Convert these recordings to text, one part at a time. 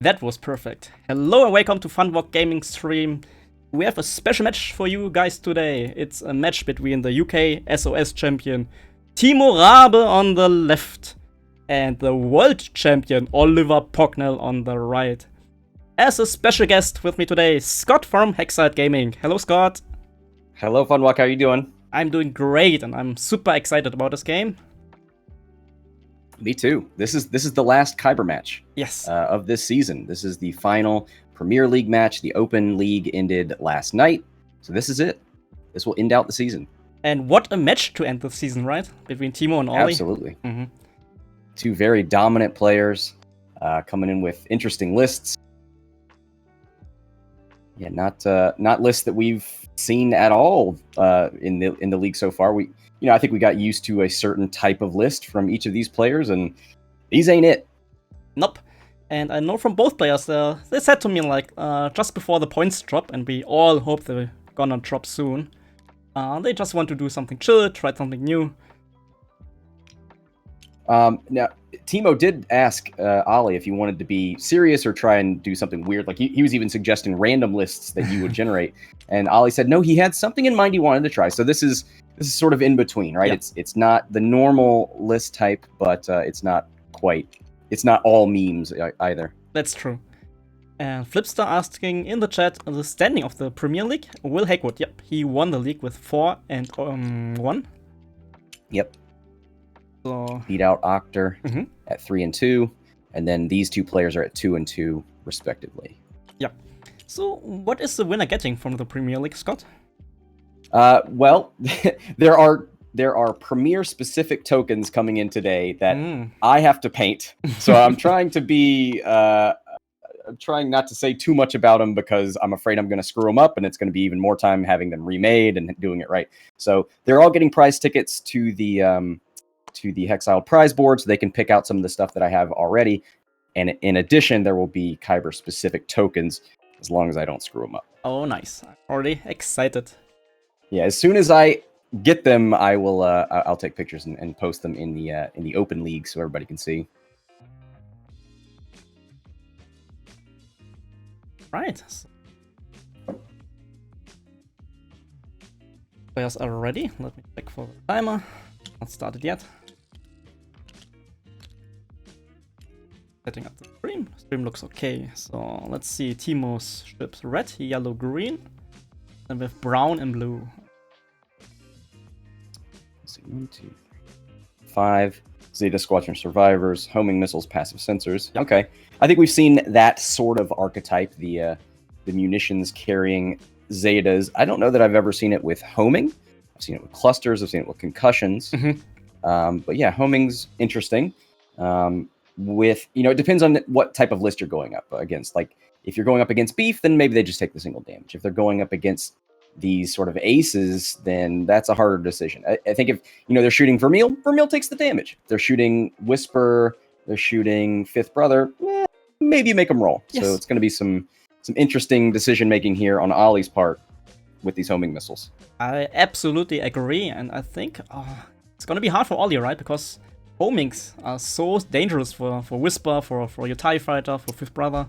That was perfect. Hello and welcome to Funwalk Gaming Stream. We have a special match for you guys today. It's a match between the UK SOS champion Timo Raabe on the left and the world champion Oli Pocknell on the right. As a special guest with me today, Scott from Hexiled Gaming. Hello, Scott. Hello, Funwalk. How are you doing? I'm doing great and I'm super excited about this game. Me too. This is the last Kyber match. Yes. Of this season. This is the final Premier League match. The Open League ended last night, so this is it. This will end out the season. And what a match to end the season, right? Between Timo and Oli. Absolutely. Two very dominant players coming in with interesting lists. Yeah, not lists that we've seen at all in the league so far. I think we got used to a certain type of list from each of these players, and these ain't it. Nope. And I know from both players, they said to me, like, just before the points drop, and we all hope they're gonna drop soon, they just want to do something chill, try something new. Now, Timo did ask Oli if he wanted to be serious or try and do something weird. Like, he was even suggesting random lists that you would generate. And Oli said, no, he had something in mind he wanted to try. So this is sort of in between, right? Yep. It's not the normal list type, but it's not all memes either. That's true. And Flipstar asking in the chat the standing of the Premier League. Will Hackwood, yep, he won the league with 4 and 1. Yep. So Beat out Octor at 3 and 2, and then these two players are at 2 and 2 respectively. Yep. So what is the winner getting from the Premier League, Scott? Well, there are Premier specific tokens coming in today that I have to paint. So I'm trying to be I'm trying not to say too much about them because I'm afraid I'm going to screw them up, and it's going to be even more time having them remade and doing it right. So they're all getting prize tickets to the Hexiled prize board, so they can pick out some of the stuff that I have already. And in addition, there will be Kyber specific tokens as long as I don't screw them up. Oh, nice. I'm already excited. Yeah, as soon as I get them, I will. I'll take pictures and post them in the Open League so everybody can see. Right. Players are ready. Let me check for the timer. Not started yet. Setting up the stream. Stream looks okay. So let's see. Timo's ships: red, yellow, green, and with brown and blue. Let's see, 1, 2, 3, 5. Zeta, Squadron, survivors, homing missiles, passive sensors. Okay, I think we've seen that sort of archetype. The munitions carrying Zetas. I don't know that I've ever seen it with homing. I've seen it with clusters. I've seen it with concussions. But yeah, homing's interesting. It depends on what type of list you're going up against. Like, if you're going up against beef, then maybe they just take the single damage. If they're going up against these sort of aces, then that's a harder decision. I think if they're shooting Vermeil takes the damage. If they're shooting Whisper, they're shooting Fifth Brother, maybe you make them roll. Yes. So it's going to be some interesting decision making here on Ollie's part with these homing missiles. I absolutely agree, and I think it's gonna be hard for Oli, right? Because homings are so dangerous for Whisper, for your TIE Fighter, for Fifth Brother.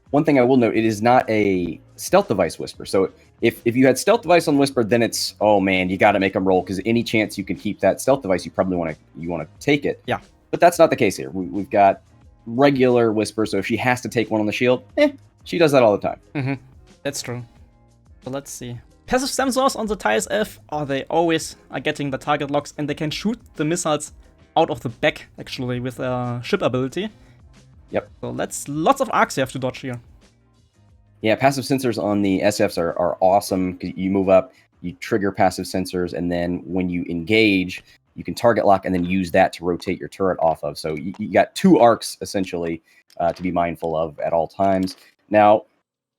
One thing I will note, it is not a stealth device Whisper. So if you had stealth device on Whisper, then it's, oh man, you got to make them roll, because any chance you can keep that stealth device, you probably want to take it. Yeah. But that's not the case here. We've got regular Whisper, so if she has to take one on the shield, she does that all the time. That's true. So let's see. Passive sensors on the TIEs F, they always are getting the target locks, and they can shoot the missiles out of the back, actually, with a ship ability. Yep. So that's lots of arcs you have to dodge here. Yeah, passive sensors on the SFs are awesome, because you move up, you trigger passive sensors, and then when you engage, you can target lock and then use that to rotate your turret off of. So you got 2 arcs, essentially, to be mindful of at all times. Now,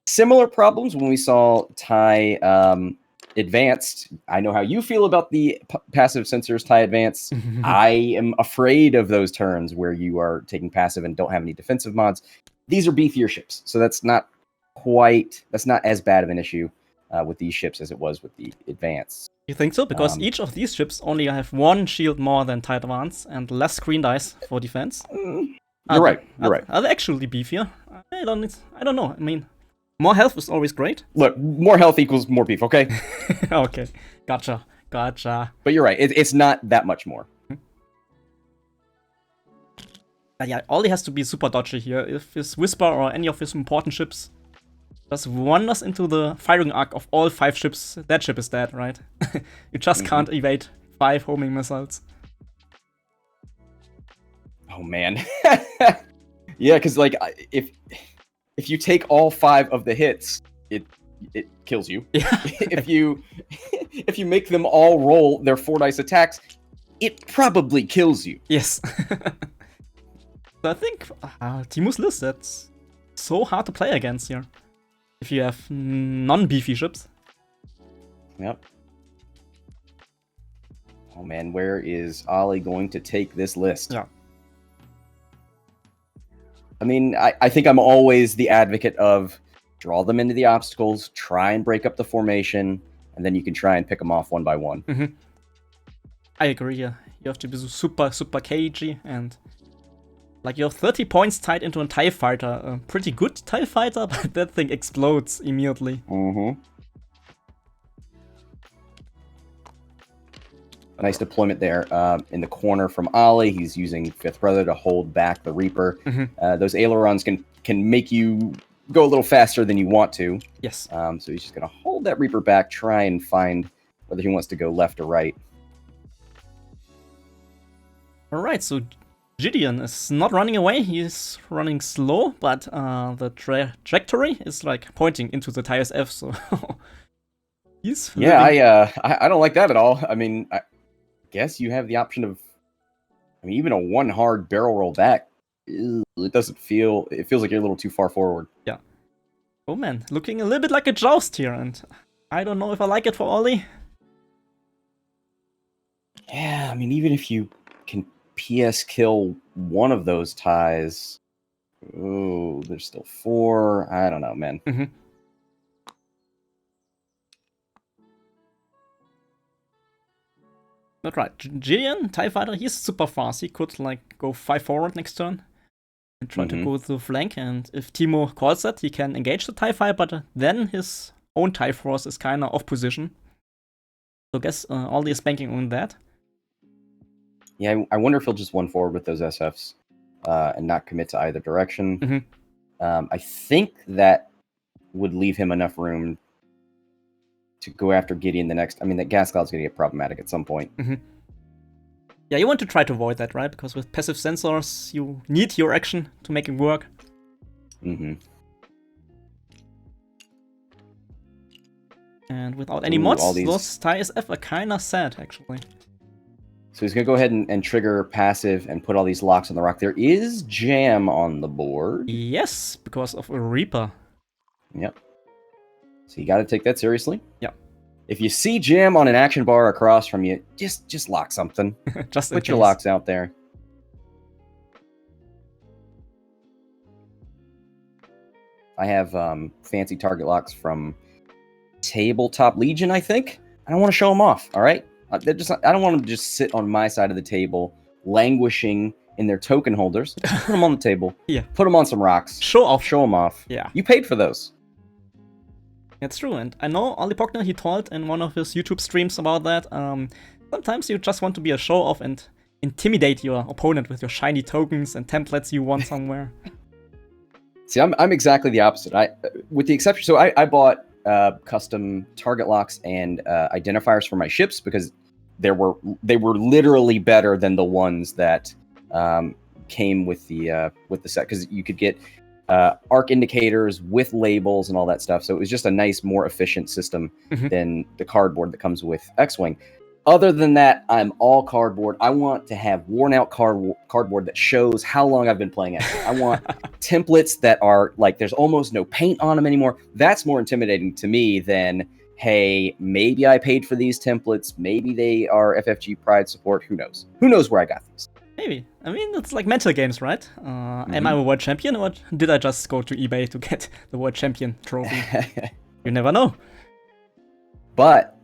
similar problems when we saw TIE Advanced. I know how you feel about the passive sensors TIE Advanced. I am afraid of those turns where you are taking passive and don't have any defensive mods. These are beefier ships, so that's not as bad of an issue with these ships as it was with the Advanced. You think so? Because each of these ships only have 1 shield more than TIE Advance and less screen dice for defense. You're right. You're right. Are they actually beefier? I don't know. I mean, more health is always great. Look, more health equals more beef, okay? Okay, gotcha. But you're right. It's not that much more. Yeah, Oli has to be super dodgy here. If his Whisper or any of his important ships just wanders into the firing arc of all 5 ships, that ship is dead, right? You just can't evade 5 homing missiles. Oh man. Yeah, because like if you take all 5 of the hits, it kills you. Yeah. if you make them all roll their 4 dice attacks, it probably kills you. Yes. So I think Timo's list, that's so hard to play against here. If you have non-beefy ships. Yep. Oh man, where is Oli going to take this list? Yeah. I mean, I think I'm always the advocate of draw them into the obstacles, try and break up the formation, and then you can try and pick them off one by one. Mm-hmm. I agree here. You have to be super cagey, and like you have 30 points tied into a TIE fighter. A pretty good TIE fighter, but that thing explodes immediately. Mm-hmm. Nice deployment there in the corner from Oli. He's using Fifth Brother to hold back the Reaper. Mm-hmm. Those ailerons can make you go a little faster than you want to. Yes. So he's just going to hold that Reaper back, try and find whether he wants to go left or right. Alright, so Gideon is not running away. He's running slow, but the trajectory is like pointing into the TIE SF, so he's I don't like that at all. I mean, I guess you have the option of, I mean, even a one hard barrel roll back, it doesn't feel, it feels like you're a little too far forward. Yeah. Oh man, looking a little bit like a joust here, and I don't know if I like it for Oli. Yeah, I mean, even if you can PS kill one of those ties, oh, there's still 4. I don't know, man. Mm-hmm. But right, Gideon, TIE Fighter, he's super fast. He could like go 5 forward next turn and try to go to the flank. And if Timo calls that, he can engage the TIE Fighter, but then his own TIE Force is kind of off position. So I guess Oli is banking on that. Yeah, I wonder if he'll just one forward with those SFs and not commit to either direction. Mm-hmm. I think that would leave him enough room to go after Gideon the next. I mean, that gas cloud's going to get problematic at some point. Mm-hmm. Yeah, you want to try to avoid that, right? Because with passive sensors, you need your action to make it work. Mm-hmm. And without any mods, those TIE SF are kind of sad, actually. So he's going to go ahead and trigger passive and put all these locks on the rock. There is jam on the board. Yes, because of a Reaper. Yep. So you got to take that seriously. Yep. If you see jam on an action bar across from you, just lock something. Just put your locks out there. I have fancy target locks from Tabletop Legion, I think. I don't want to show them off, all right? I don't want them to just sit on my side of the table, languishing in their token holders. Put them on the table. Yeah. Put them on some rocks. Show them off. Yeah. You paid for those. That's true, and I know Oli Pocknell, he told in one of his YouTube streams about that. Sometimes you just want to be a show-off and intimidate your opponent with your shiny tokens and templates you won somewhere. See, I'm exactly the opposite. With the exception, so I bought custom target locks and identifiers for my ships because they were literally better than the ones that came with the set, because you could get arc indicators with labels and all that stuff. So it was just a nice, more efficient system than the cardboard that comes with X-Wing. Other than that, I'm all cardboard. I want to have worn out cardboard that shows how long I've been playing X-Wing. I want templates that are like, there's almost no paint on them anymore. That's more intimidating to me than, hey, maybe I paid for these templates. Maybe they are FFG Pride support. Who knows? Who knows where I got these? Maybe. I mean, it's like mental games, right? Am I a world champion, or did I just go to eBay to get the world champion trophy? You never know. But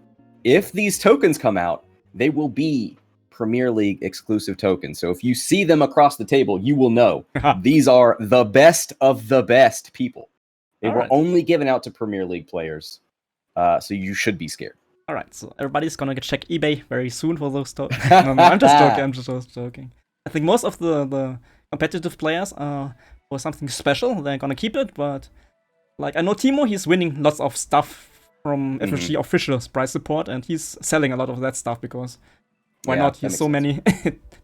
if these tokens come out, they will be Premier League exclusive tokens. So if you see them across the table, you will know these are the best of the best people. They were only given out to Premier League players. So you should be scared. All right, so everybody's gonna check eBay very soon for those tokens. No, I'm just joking. I'm just joking. I think most of the competitive players are for something special. They're gonna keep it, but like I know Timo, he's winning lots of stuff from FFG officials prize support, and he's selling a lot of that stuff because why not? He has so many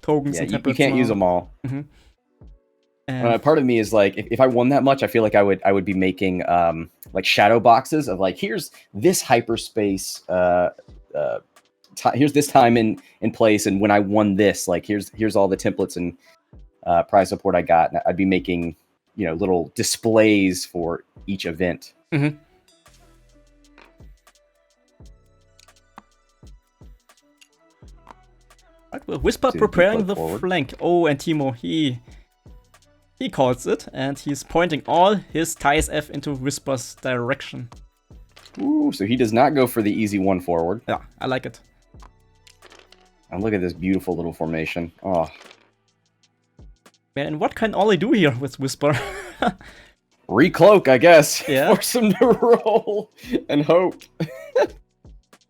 tokens and templates. You can't use them all. And part of me is like, if I won that much, I feel like I would be making like shadow boxes of like, here's this hyperspace, here's this time in place, and when I won this, like here's all the templates and prize support I got. And I'd be making little displays for each event. Right, well, Whisper preparing the flank. Oh, and Timo, he calls it, and he's pointing all his ties F into Whisper's direction. Ooh, so he does not go for the easy one forward. Yeah, I like it. And look at this beautiful little formation. Oh. Man, and what can Oli do here with Whisper? Recloak, I guess. Yeah. Force him to roll and hope.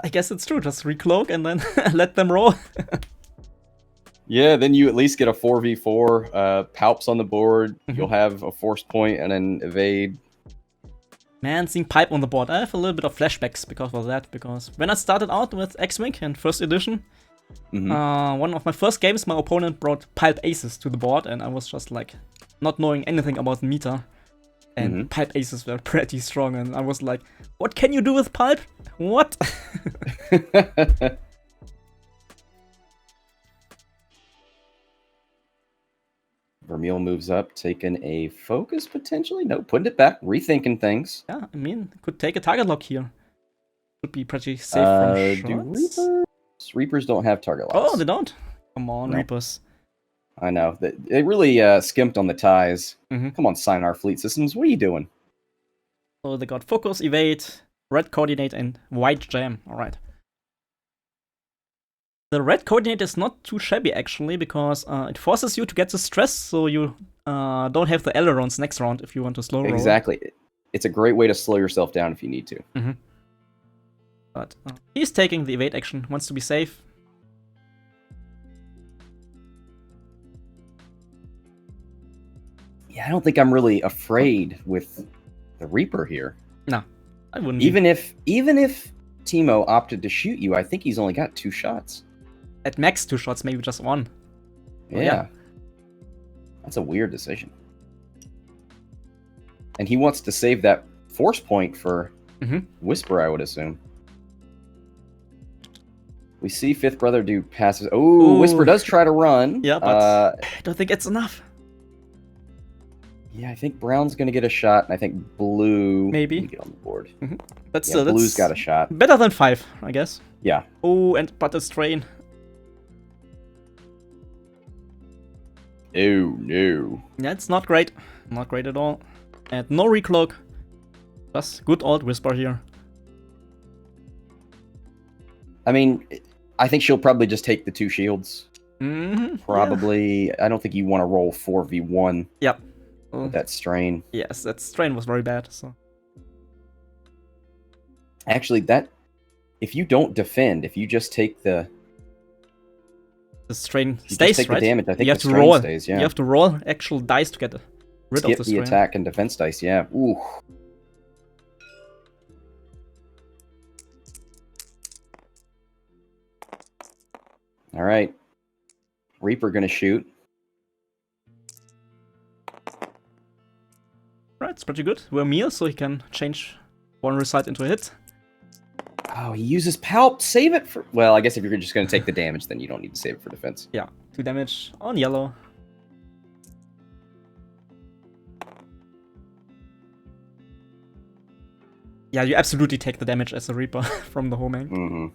I guess it's true. Just recloak and then let them roll. Yeah, then you at least get a 4v4. Palps on the board. You'll have a force point and an evade. Man, seeing Pipe on the board. I have a little bit of flashbacks because of that. Because when I started out with X-Wing in first edition, one of my first games, my opponent brought Pipe Aces to the board, and I was just like not knowing anything about Meta. And Pipe Aces were pretty strong, and I was like, what can you do with Pipe? What? Vermeil moves up, taking a focus potentially. No, putting it back, rethinking things. Yeah, I mean, could take a target lock here. Would be pretty safe from shots. Do Reapers don't have target locks. Oh, they don't? Come on, Reapers. I know. They really skimped on the ties. Come on, Sinar Fleet Systems. What are you doing? So they got Focus, Evade, Red Coordinate, and White Jam. Alright. The Red Coordinate is not too shabby, actually, because it forces you to get the stress, so you don't have the ailerons next round if you want to slow roll. Exactly. It's a great way to slow yourself down if you need to. But he's taking the evade action, wants to be safe. Yeah, I don't think I'm really afraid with the Reaper here. No, I wouldn't. Even if Timo opted to shoot you, I think he's only got 2 shots. At max 2 shots, maybe just 1. Yeah. That's a weird decision. And he wants to save that force point for Whisper, I would assume. We see Fifth Brother do passes. Oh, Whisper does try to run. Yeah, but I don't think it's enough. Yeah, I think Brown's going to get a shot, and I think Blue maybe get on the board. But still, Blue's got a shot. Better than 5, I guess. Yeah. Oh, but a strain. Oh, no. Yeah, it's not great. Not great at all. And no recloak. Just good old Whisper here. I mean, I think she'll probably just take the 2 shields. Probably. Yeah. I don't think you want to roll 4v1. Yep. With that strain. Yes, that strain was very bad. So actually, if you don't defend, if you just take the strain stays, take right? The damage. I think you have the to strain roll. stays. Yeah. You have to roll actual dice to get rid of the strain. The attack and defense dice. Yeah. Ooh. All right. Reaper gonna shoot. Right, it's pretty good. Vermeil, so he can change one result into a hit. Oh, he uses Palp. Save it for... Well, I guess if you're just going to take the damage, then you don't need to save it for defense. Yeah, 2 damage on yellow. Yeah, you absolutely take the damage as a Reaper from the home angle.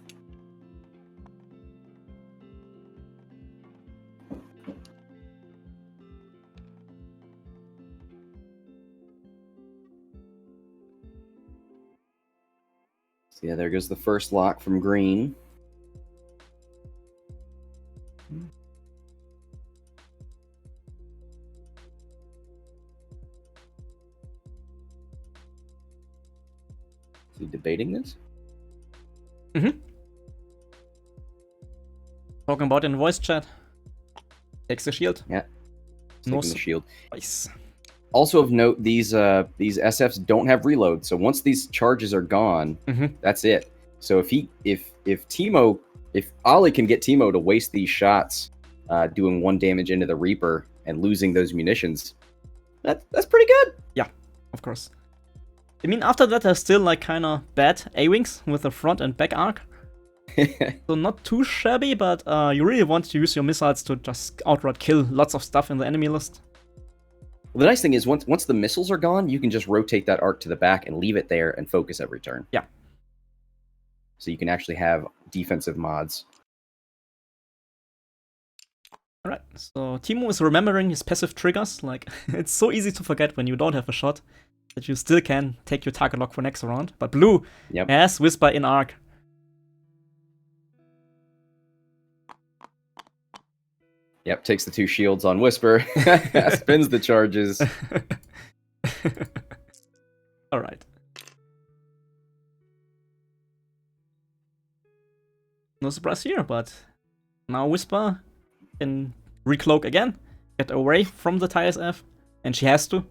So yeah, there goes the first lock from green. Is he debating this? Mm-hmm. Talking about in voice chat. Takes the shield. Yeah. No Taking the shield. Nice. Also of note, these SFs don't have reload, so once these charges are gone, that's it. So if Oli can get Timo to waste these shots, doing 1 damage into the Reaper and losing those munitions, that's pretty good. Yeah, of course. I mean, after that, there's still like kind of bad A-wings with the front and back arc. So not too shabby, but you really want to use your missiles to just outright kill lots of stuff in the enemy list. Well, the nice thing is once the missiles are gone, you can just rotate that arc to the back and leave it there and focus every turn. Yeah. So you can actually have defensive mods. Alright, so Timo is remembering his passive triggers. Like, it's so easy to forget when you don't have a shot that you still can take your target lock for next round. But blue has Whisper in arc. Yep, takes the 2 shields on Whisper, spins the charges. Alright. No surprise here, but now Whisper can recloak again, get away from the TISF, and she has to.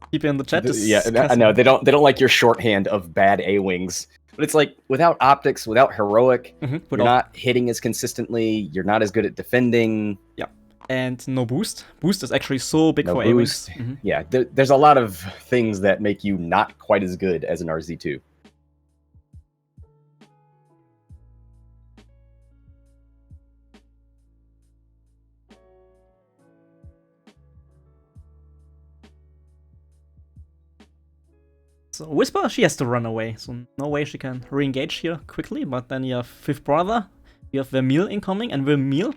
People in the chat I know they don't like your shorthand of bad A-wings, but it's like without optics, without heroic, you're not hitting as consistently, you're not as good at defending. Yeah, and no boost. Boost is actually so big for A-wings. Yeah, there's a lot of things that make you not quite as good as an RZ2. So Whisper, she has to run away, so no way she can re-engage here quickly, but then you have 5th brother, you have Vermeil incoming, and Vermeil,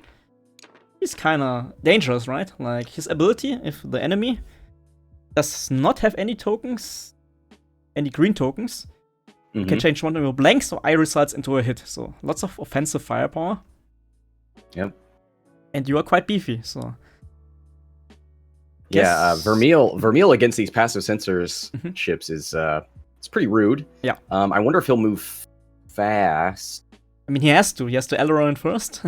he's kinda dangerous, right? Like, his ability, if the enemy does not have any tokens, any green tokens, you can change one of your blanks, so I results into a hit, so lots of offensive firepower. Yep. And you are quite beefy, so... Yeah, Vermeil against these passive sensors ships is it's pretty rude. Yeah. I wonder if he'll move fast. I mean, he has to aileron first.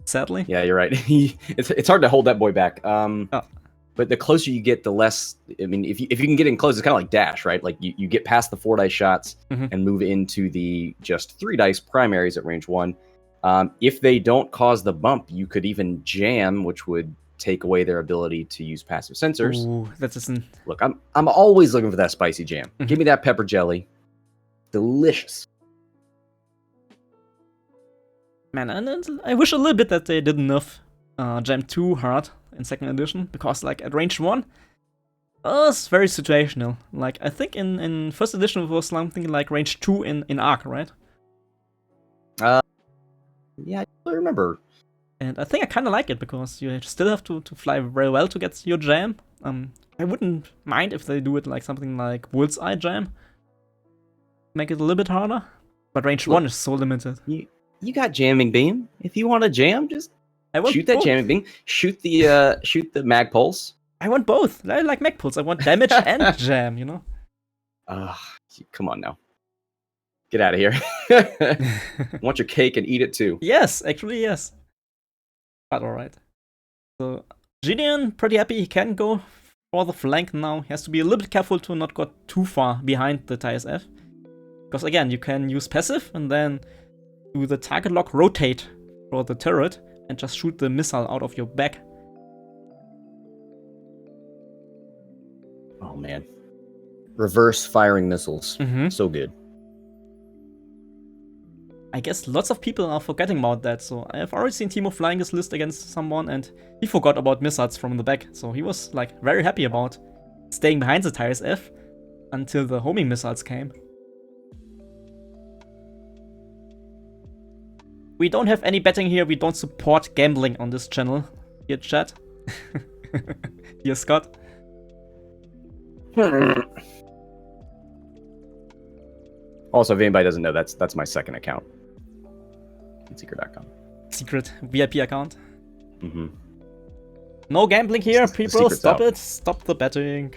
Sadly. Yeah, you're right. It's hard to hold that boy back. But the closer you get, the less. I mean, if you can get in close, it's kind of like Dash, right? Like you get past the 4 dice shots and move into the just 3 dice primaries at range 1. If they don't cause the bump, you could even jam, which would take away their ability to use passive sensors. Ooh, that isn't... Look, I'm always looking for that spicy jam. Give me that pepper jelly. Delicious. Man, and I wish a little bit that they didn't nerf Jam too hard in 2nd edition, because like at range 1, it's very situational. Like, I think in 1st edition it was something like range 2 in Arc, right? Yeah, I remember. And I think I kind of like it, because you still have to fly very well to get your jam. I wouldn't mind if they do it like something like Bullseye Jam. Make it a little bit harder. But range 1 is so limited. You got jamming beam. If you want to jam, just shoot that jamming beam. Shoot the mag pulse. I want both. I like mag pulse. I want damage and jam, you know? Come on now. Get out of here. I want your cake and eat it too. Yes, actually, yes. But alright. So, Gideon, pretty happy he can go for the flank now. He has to be a little bit careful to not go too far behind the TISF. Because again, you can use passive and then do the target lock rotate for the turret and just shoot the missile out of your back. Oh man. Reverse firing missiles. So good. I guess lots of people are forgetting about that, so I've already seen Timo flying his list against someone and he forgot about missiles from the back, so he was like very happy about staying behind the TISF until the homing missiles came. We don't have any betting here, we don't support gambling on this channel. Here, chat. Here, Scott. Also, if anybody doesn't know, that's my second account. Secret.com. Secret VIP account. Mm-hmm. No gambling here, people. Stop out. it. Stop the betting.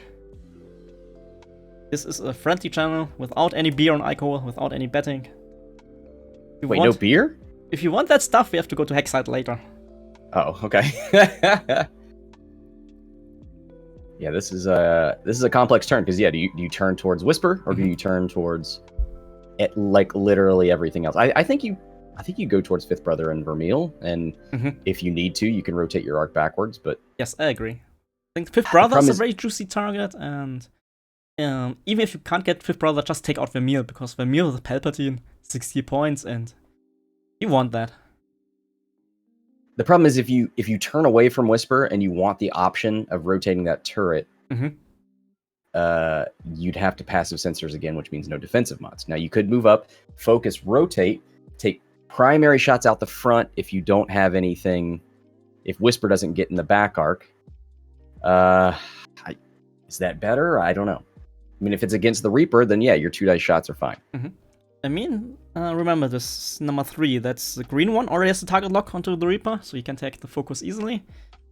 This is a friendly channel without any beer on alcohol, without any betting. Wait, no beer? If you want that stuff, we have to go to Hexiled later. Oh, okay. Yeah, this is a complex turn because do you turn towards Whisper or do you turn towards it, like literally everything else? I think you go towards Fifth Brother and Vermeil, and if you need to, you can rotate your arc backwards. But yes, I agree. I think Fifth Brother is a very juicy target, and even if you can't get Fifth Brother, just take out Vermeil because Vermeil is Palpatine, 60 points, and you want that. The problem is if you turn away from Whisper and you want the option of rotating that turret, you'd have to passive sensors again, which means no defensive mods. Now you could move up, focus, rotate, take primary shots out the front if you don't have anything. If Whisper doesn't get in the back arc, is that better? I don't know. I mean, if it's against the Reaper, then yeah, your 2 dice shots are fine. I mean, remember this number 3, that's the green one, already has the target lock onto the Reaper, so he can take the focus easily.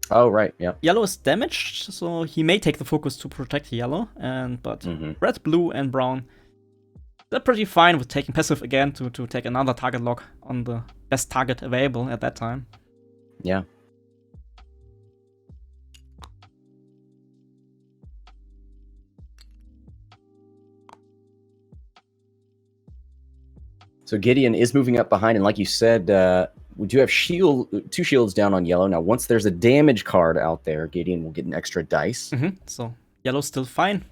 Oh, right, yeah. Yellow is damaged, so he may take the focus to protect yellow, but red, blue, and brown, they're pretty fine with taking passive again to take another target lock on the best target available at that time. Yeah. So Gideon is moving up behind, and like you said, we do have 2 shields down on yellow. Now, once there's a damage card out there, Gideon will get an extra dice. So yellow's still fine.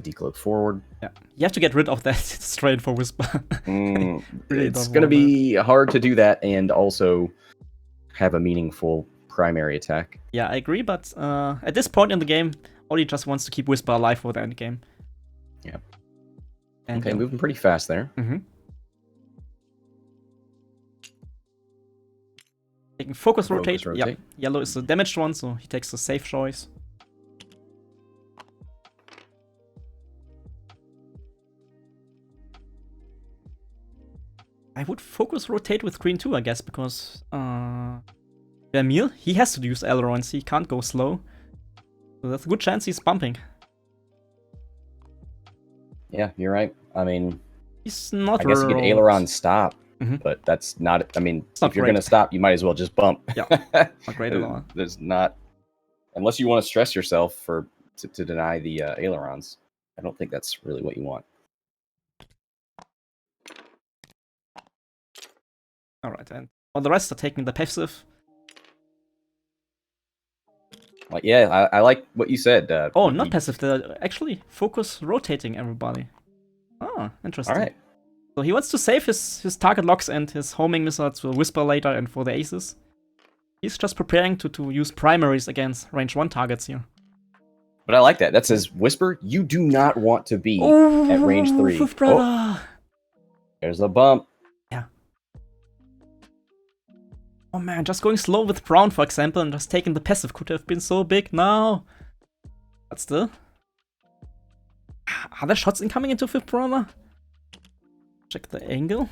Decloak forward. Yeah, you have to get rid of that strain for Whisper. Really it's going to be hard to do that and also have a meaningful primary attack. Yeah, I agree, but at this point in the game, Oli just wants to keep Whisper alive for the end game. Yeah. And okay, moving pretty fast there. Taking focus rotate. Yeah, yellow is the damaged one, so he takes the safe choice. I would focus rotate with green too, I guess, because Vermeil, he has to use ailerons, he can't go slow. So there's a good chance he's bumping. Yeah, you're right. I mean, he's not. I guess you could aileron stop, but that's not. I mean, if you're going to stop, you might as well just bump. Yeah, not great at all. There's not, unless you want to stress yourself to deny the ailerons. I don't think that's really what you want. All right, and all the rest are taking the passive. Like, yeah, I like what you said. Oh, not passive. They're actually focus rotating everybody. Oh, interesting. All right. So he wants to save his target locks and his homing missiles to Whisper later and for the aces. He's just preparing to use primaries against range 1 targets here. But I like that. That says, Whisper, you do not want to be at range 3. Fifth Brother. There's a bump. Yeah. Oh man, just going slow with Brown, for example, and just taking the passive could have been so big now. But still. Are there shots incoming into Fifth Brother? Check the angle.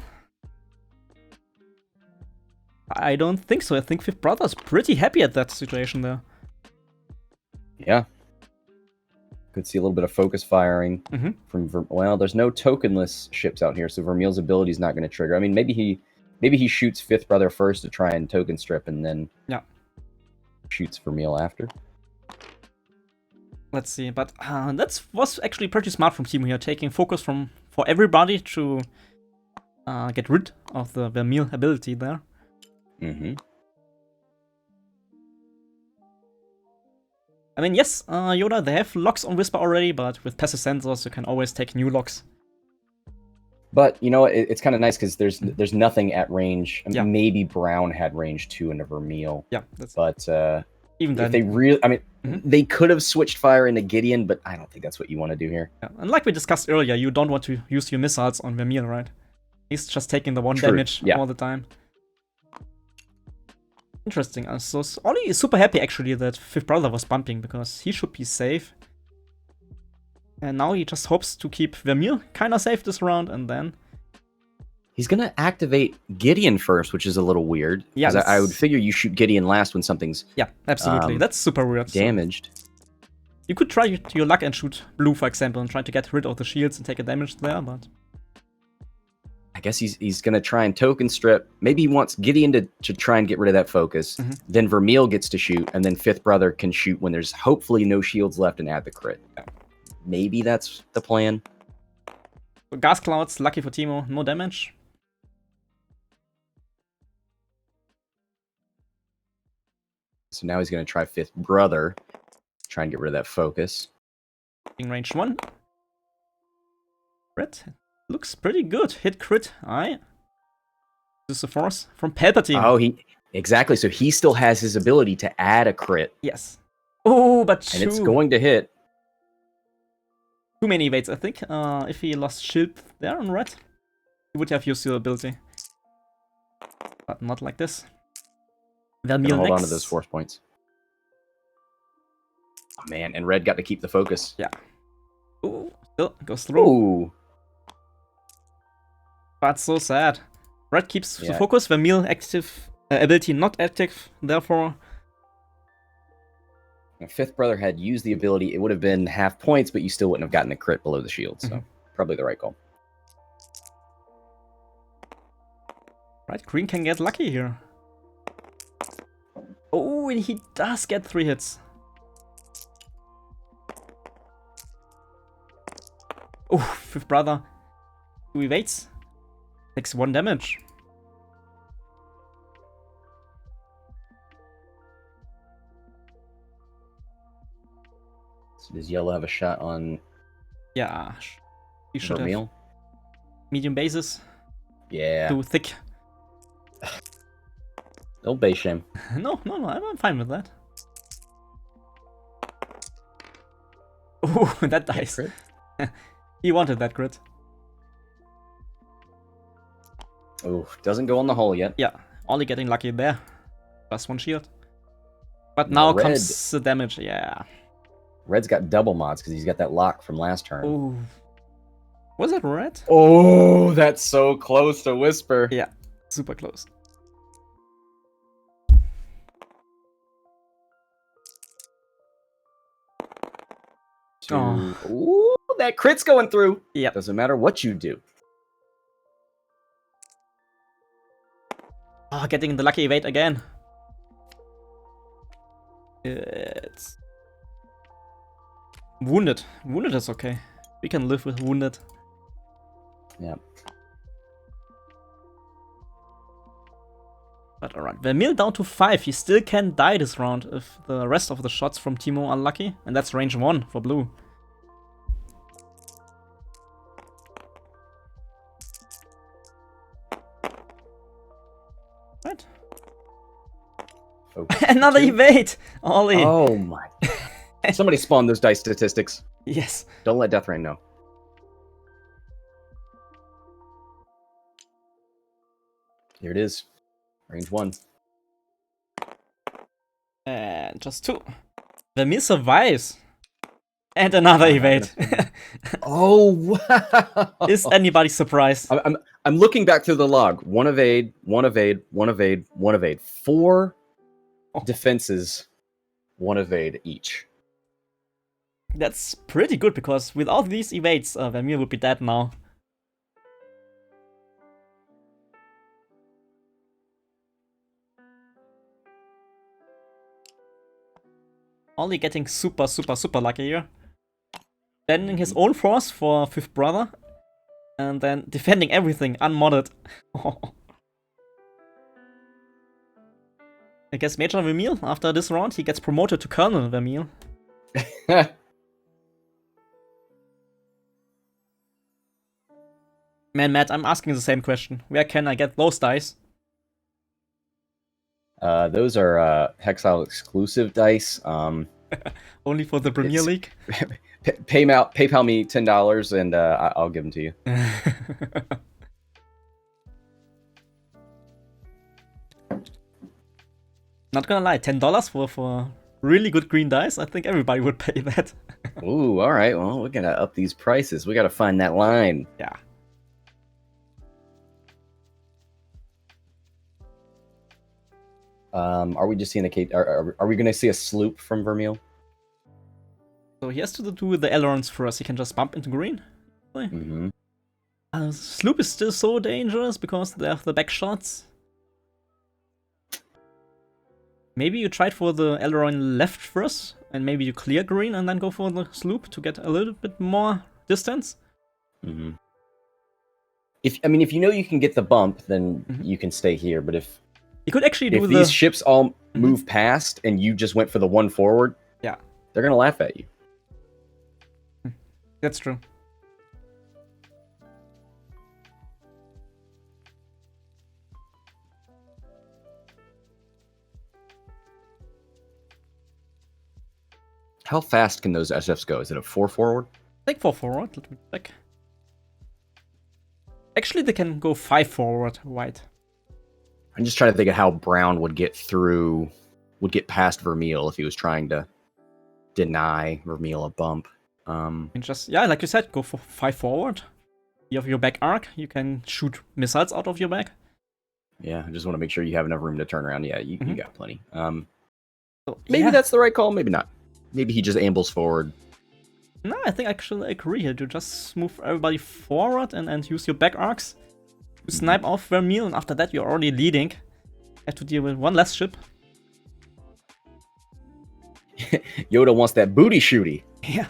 I don't think so. I think Fifth Brother's pretty happy at that situation there. Yeah. Could see a little bit of focus firing from well, there's no tokenless ships out here, so Vermeil's ability is not going to trigger. I mean, maybe he shoots Fifth Brother first to try and token strip, and then shoots Vermeil after. Let's see, but that was actually pretty smart from Timo here, taking focus for everybody to get rid of the Vermeil ability there. I mean, yes, Yoda, they have locks on Whisper already, but with passive sensors, you can always take new locks. But, you know, it's kind of nice because there's nothing at range. I mean, maybe Brown had range 2 into Vermeil. Yeah, but even then, if they really, I mean, they could have switched fire into Gideon, but I don't think that's what you want to do here. Yeah. And like we discussed earlier, you don't want to use your missiles on Vermeil, right? He's just taking the 1 damage all the time. Interesting. So Oli is super happy actually that Fifth Brother was bumping because he should be safe. And now he just hopes to keep Vermeil kinda safe this round, and then... He's gonna activate Gideon first, which is a little weird. Yeah, because I would figure you shoot Gideon last when something's yeah, absolutely. That's super weird. damaged. So you could try your luck and shoot blue, for example, and try to get rid of the shields and take a damage there, but... I guess he's gonna try and token strip. Maybe he wants Gideon to try and get rid of that focus. Then Vermeil gets to shoot, and then Fifth Brother can shoot when there's hopefully no shields left and add the crit. Maybe that's the plan. So gas clouds, lucky for Timo, no damage. So now he's gonna try Fifth Brother, try and get rid of that focus. In range 1. Crit. Looks pretty good. Hit crit. Aye. This is a force from Palpatine. Oh, exactly. So he still has his ability to add a crit. Yes. Oh, but and it's going to hit. Too many evades, I think. If he lost shield there on red, he would have used the ability. But not like this. Vermeil hold next. on to those force points. Oh, man, and red got to keep the focus. Yeah. Ooh, still goes through. Ooh. But so sad. Red keeps the focus, Vermeil active, ability not active, therefore... If Fifth Brother had used the ability, it would have been half points, but you still wouldn't have gotten a crit below the shield, so probably the right call. Right, green can get lucky here. Oh, and he does get 3 hits. Oh, Fifth Brother 2 evades. Takes 1 damage. So does Yellow have a shot on Yeah, he should Vermeil? have. Medium bases. Yeah. Too thick. No base shame. No, I'm fine with that. Oh, that dice. He wanted that crit. Oh, doesn't go on the hole yet. Yeah, only getting lucky there. +1 shield. But now comes the damage, yeah. Red's got double mods because he's got that lock from last turn. Oh. Was it red? Oh, that's so close to Whisper. Yeah, super close. Oh. Ooh, that crit's going through. Yeah. Doesn't matter what you do. Oh, getting the lucky evade again. It's... Wounded. Wounded is okay. We can live with wounded. Yeah. But alright, Vermeil down to 5. He still can die this round if the rest of the shots from Timo are lucky. And that's range 1 for blue. Right. Another evade! Oli! Oh my. Somebody spawn those dice statistics. Yes. Don't let Death Rain know. Here it is. Range 1. And just 2. Vermeil survives. And another evade. Oh, wow. Is anybody surprised? I'm looking back through the log. 1 evade, 1 evade, 1 evade, 1 evade. 4 defenses, 1 evade each. That's pretty good, because without these evades, Vermeil would be dead now. Only getting super lucky here. Spending his own force for Fifth Brother. And then defending everything unmodded. I guess Major Vermeil, after this round, he gets promoted to Colonel Vermeil. Man, Matt, I'm asking the same question. Where can I get those dice? Those are Hexiled exclusive dice. Only for the Premier League? PayPal me $10 and I'll give them to you. Not gonna lie, $10 for really good green dice, I think everybody would pay that. Ooh, all right. Well, we're gonna up these prices. We gotta find that line. Yeah. Are we just seeing are we gonna see a sloop from Vermeil? So he has to do the ailerons first. He can just bump into green. Mm-hmm. Sloop is still so dangerous because they have the back shots. Maybe you tried for the aileron left first, and maybe you clear green and then go for the sloop to get a little bit more distance. Mm-hmm. If you know you can get the bump, then you can stay here. But if you could actually do these ships all move past and you just went for the one forward, yeah, they're gonna laugh at you. That's true. How fast can those SFs go? Is it a 4 forward? I think 4 forward. Let me check. Actually, they can go 5 forward wide. I'm just trying to think of how Brown would get past Vermeil if he was trying to deny Vermeil a bump. And just, yeah, like you said, go for 5 forward. You have your back arc. You can shoot missiles out of your back. Yeah, I just want to make sure you have enough room to turn around. Yeah, you got plenty. So, maybe that's the right call. Maybe not. Maybe he just ambles forward. No, I think I actually agree here. You just move everybody forward and use your back arcs to snipe off Vermeil, and after that you're already leading. Have to deal with one less ship. Yoda wants that booty shooty. Yeah.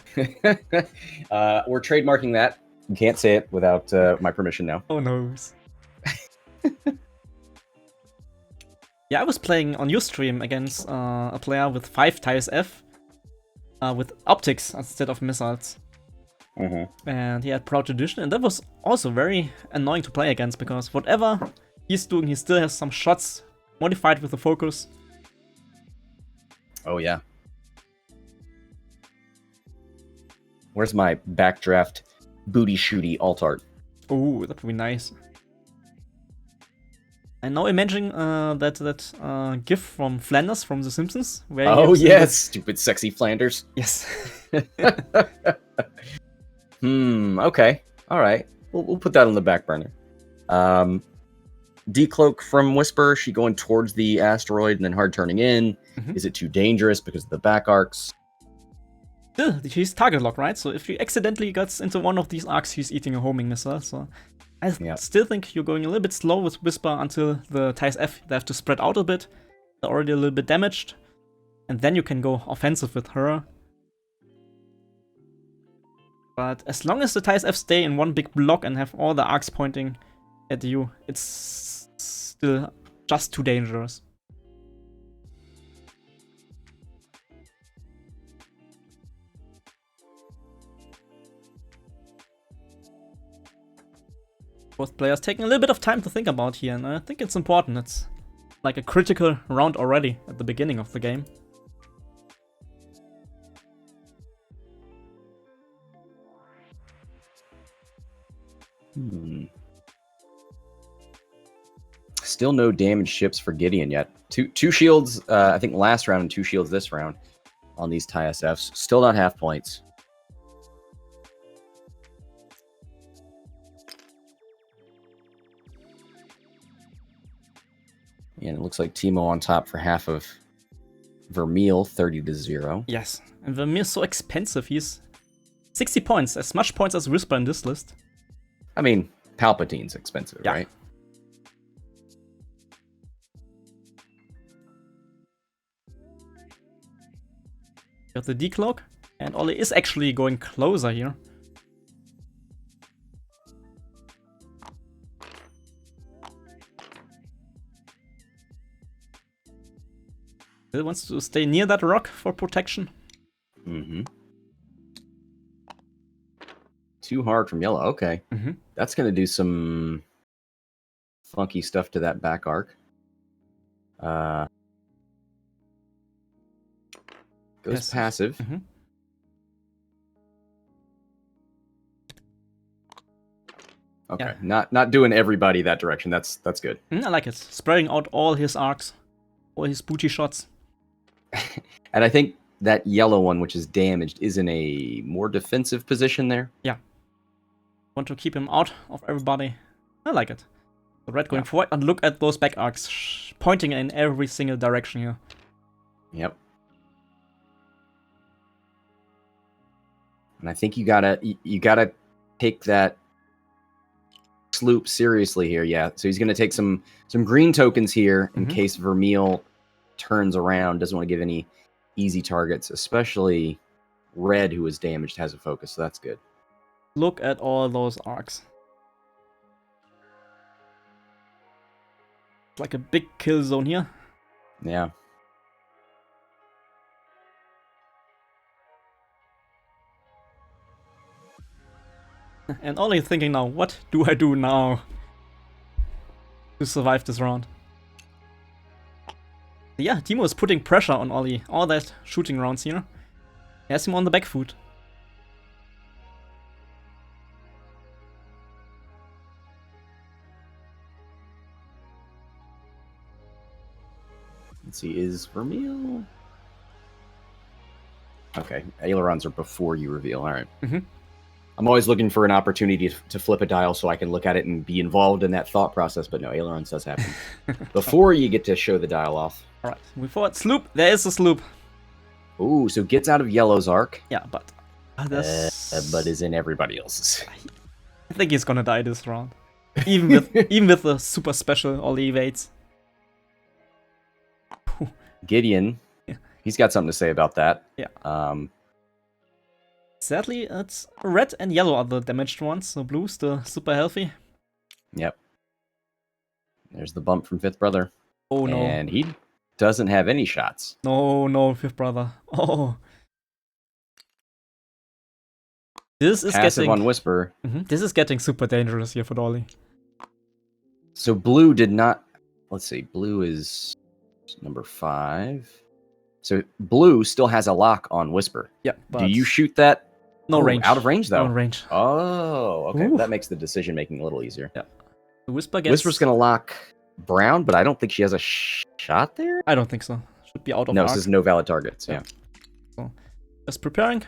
We're trademarking that. You can't say it without my permission now. Oh no. Yeah, I was playing on your stream against a player with 5 tiles F. With optics instead of missiles. And he had Proud Tradition, and that was also very annoying to play against, because whatever he's doing, he still has some shots modified with the focus. Oh yeah. Where's my backdraft booty shooty alt art? Oh, that would be nice. And now imagining that GIF from Flanders from The Simpsons. Where yes, stupid sexy Flanders. Yes. Okay. All right. We'll put that on the back burner. Decloak from Whisper. She going towards the asteroid and then hard turning in. Is it too dangerous because of the back arcs? Still, he's target lock, right? So if he accidentally gets into one of these arcs, he's eating a homing missile. So I still think you're going a little bit slow with Whisper until the TIEs F. They have to spread out a bit. They're already a little bit damaged. And then you can go offensive with her. But as long as the TIEs F stay in one big block and have all the arcs pointing at you, it's still just too dangerous. Both players taking a little bit of time to think about here, and I think it's important. It's like a critical round already at the beginning of the game. Still no damaged ships for Gideon yet. Two shields, I think last round, and 2 shields this round on these TIE SFs. Still not half points. And it looks like Timo on top for half of Vermeil, 30-0. Yes, and Vermeil's so expensive. He's 60 points, as much points as Whisper in this list. I mean, Palpatine's expensive, right? Got the decloak, and Oli is actually going closer here. He wants to stay near that rock for protection. Too hard from yellow. Okay. That's going to do some funky stuff to that back arc. Goes passive. Okay. Not doing everybody that direction. That's good. I like it. Spreading out all his arcs, all his booty shots. And I think that yellow one, which is damaged, is in a more defensive position there. Yeah. Want to keep him out of everybody. I like it. The red going forward, and look at those back arcs pointing in every single direction here. Yep. And I think you gotta take that sloop seriously here. Yeah. So he's gonna take some green tokens here in case Vermeil turns around. Doesn't want to give any easy targets, especially red, who is damaged, has a focus. So that's good. Look at all those arcs. Like a big kill zone here. Yeah. And Oli thinking now, what do I do now to survive this round? Yeah, Timo is putting pressure on Oli. All that shooting rounds here. He has him on the back foot. Let's see, is Vermeil? Okay, ailerons are before you reveal. All right. I'm always looking for an opportunity to flip a dial so I can look at it and be involved in that thought process, but no, ailerons does happen. Before you get to show the dial off. Alright, we forward. Sloop! There is a sloop! Ooh, so gets out of yellow's arc. Yeah, but... but is in everybody else's. I think he's gonna die this round. Even with the super special Oli evades. Gideon, he's got something to say about that. Yeah. Sadly, it's red and yellow are the damaged ones, so blue's still super healthy. Yep. There's the bump from Fifth Brother. Oh no. And he doesn't have any shots. No, Fifth Brother. Oh. This is Passive getting... on Whisper. This is getting super dangerous here for Oli. So blue did not... Let's see, blue is number 5. So blue still has a lock on Whisper. Yeah, but... Do you shoot that? No range. Out of range, though. No range. Oh, okay. Ooh. That makes the decision-making a little easier. Yeah. The Whisper gets... Whisper's going to lock brown, but I don't think she has a shot there? I don't think so. Should be out of No, arc. it says no valid targets, yeah. So, just preparing.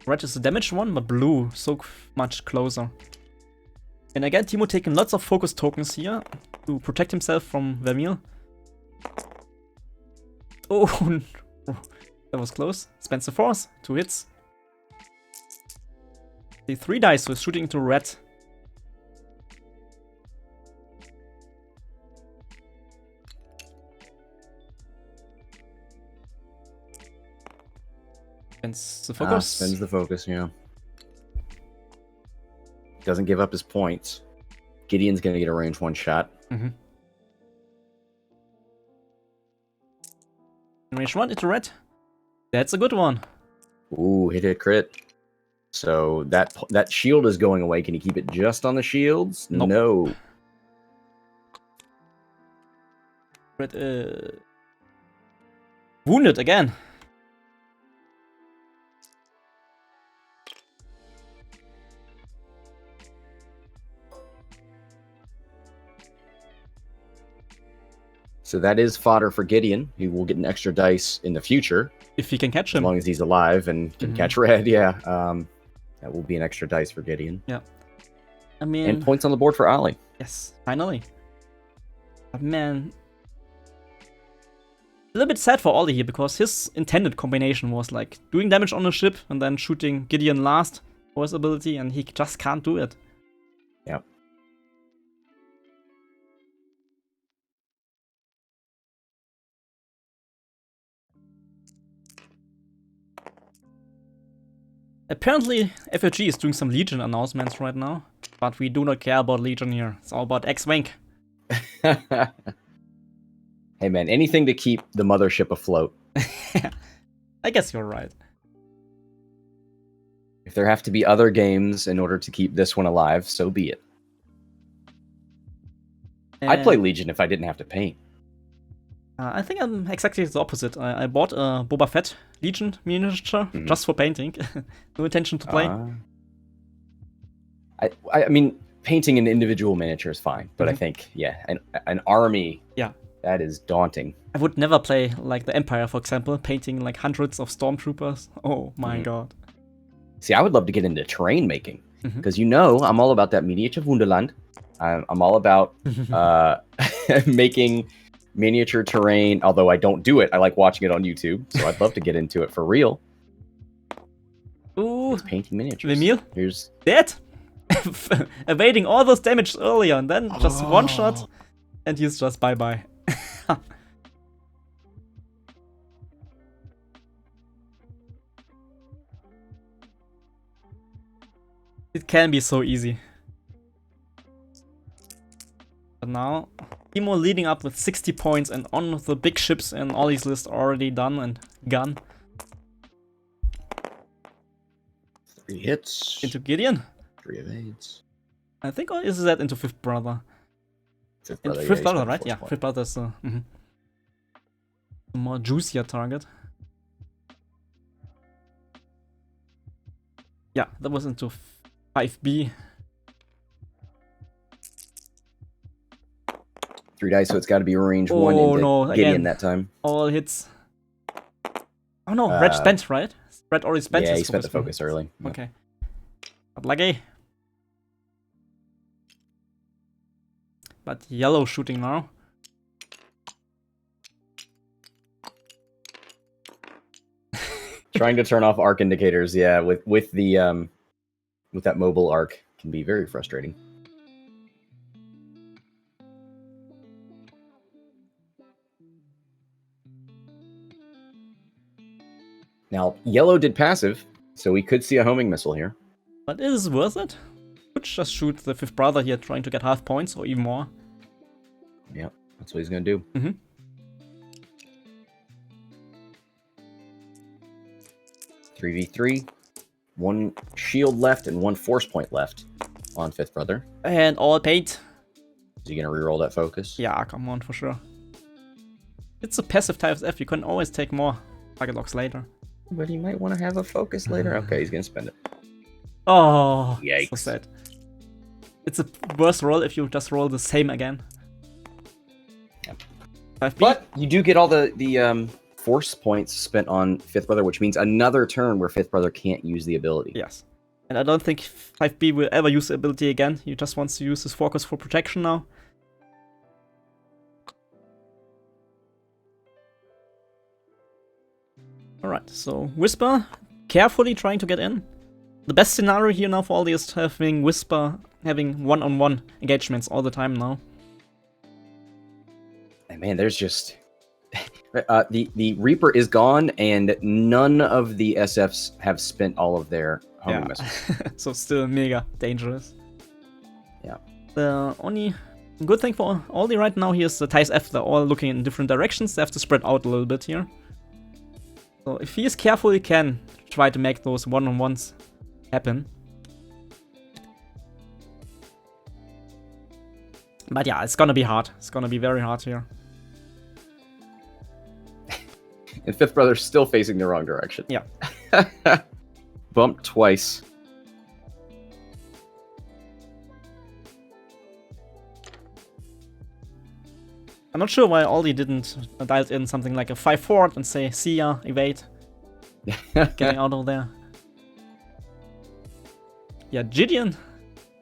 Red is the damaged one, but blue so much closer. And again, Timo taking lots of focus tokens here to protect himself from Vermeil. Oh, that was close. Spends the force, 2 hits. The 3 dice was shooting into red. Spends the focus. Spends the focus, yeah. Doesn't give up his points. Gideon's going to get a range 1 shot. Range 1 into red. That's a good one. Ooh, hit a crit. So that shield is going away. Can you keep it just on the shields? Nope. No. Red, wounded again. So that is fodder for Gideon. He will get an extra dice in the future. If he can catch As him. long as he's alive and can catch red, yeah. That will be an extra dice for Gideon. Yeah. I mean... And points on the board for Oli. Yes, finally. But man... A little bit sad for Oli here, because his intended combination was like doing damage on a ship and then shooting Gideon last for his ability, and he just can't do it. Yep. Apparently, FLG is doing some Legion announcements right now, but we do not care about Legion here. It's all about X-Wing. Hey man, anything to keep the mothership afloat. I guess you're right. If there have to be other games in order to keep this one alive, so be it. I'd play Legion if I didn't have to paint. I think I'm exactly the opposite. I bought a Boba Fett Legion miniature just for painting. No intention to play. I mean, painting an individual miniature is fine, but I think, yeah, an army, that is daunting. I would never play like the Empire, for example, painting like hundreds of stormtroopers. Oh my god. See, I would love to get into terrain making, because I'm all about that miniature Wunderland. I'm all about making miniature terrain, although I don't do it. I like watching it on YouTube, so I'd love to get into it for real. Ooh, it's painting miniatures. Vermeil, here's dead. Evading all those damage earlier, and then just one shot, and he's just bye-bye. It can be so easy. But now, Timo leading up with 60 points and on the big ships and all these lists already done and gone. 3 hits. Into Gideon. 3 evades. I think, or is that into Fifth Brother? Fifth Brother, Fifth Brother, right? Yeah, Fifth Brother is a more juicier target. Yeah, that was into 5B. 3 dice, so it's got to be range 1 into Gideon again, that time. All hits. Oh no, Red spent, right? Red already spent his Yeah, he spent the focus early. Yeah. Okay. But lucky. But yellow shooting now. Trying to turn off arc indicators, yeah, with that mobile arc can be very frustrating. Now, yellow did passive, so we could see a homing missile here. But is it worth it? Could just shoot the Fifth Brother here, trying to get half points or even more. Yeah, that's what he's gonna do. 3v3, 1 shield left and 1 force point left on Fifth Brother. And all paint. Is he gonna reroll that focus? Yeah, come on, for sure. It's a passive type F, you can always take more target locks later. But he might want to have a focus later. Okay, he's gonna spend it. Oh, yikes. So sad. It's a worse roll if you just roll the same again. Yep. 5B. But you do get all the force points spent on Fifth Brother, which means another turn where Fifth Brother can't use the ability. Yes. And I don't think 5B will ever use the ability again. He just wants to use his focus for protection now. Alright, so Whisper, carefully trying to get in. The best scenario here now for all these is having Whisper having one-on-one engagements all the time now. And man, there's just... the Reaper is gone, and none of the SFs have spent all of their homing missiles. So still mega dangerous. Yeah. The only good thing for Aldi right now here is the Thais F. They're all looking in different directions. They have to spread out a little bit here. So if he is careful, he can try to make those one-on-ones happen. But yeah, it's gonna be hard. It's gonna be very hard here. And Fifth Brother's still facing the wrong direction. Yeah. Bumped twice. I'm not sure why Aldi didn't dial in something like a 5-4 and say, see ya, evade. Getting out of there. Yeah, Gideon,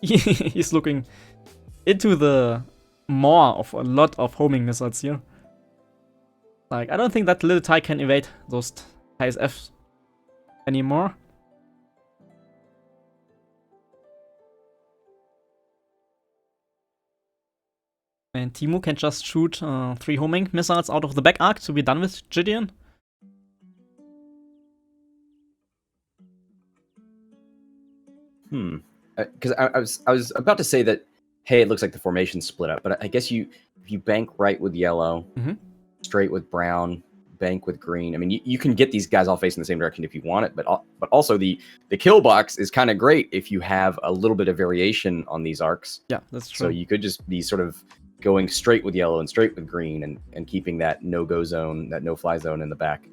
he's looking into the maw of a lot of homing missiles here. Like, I don't think that little Thai can evade those Thais Fs anymore. And Timo can just shoot 3 homing missiles out of the back arc to be done with Gideon. Because I was about to say that, hey, it looks like the formation's split up, but I guess if you bank right with yellow, straight with brown, bank with green. I mean, you can get these guys all facing the same direction if you want it, but also the kill box is kind of great if you have a little bit of variation on these arcs. Yeah, that's true. So you could just be sort of going straight with yellow and straight with green and keeping that no-go zone, that no-fly zone in the back.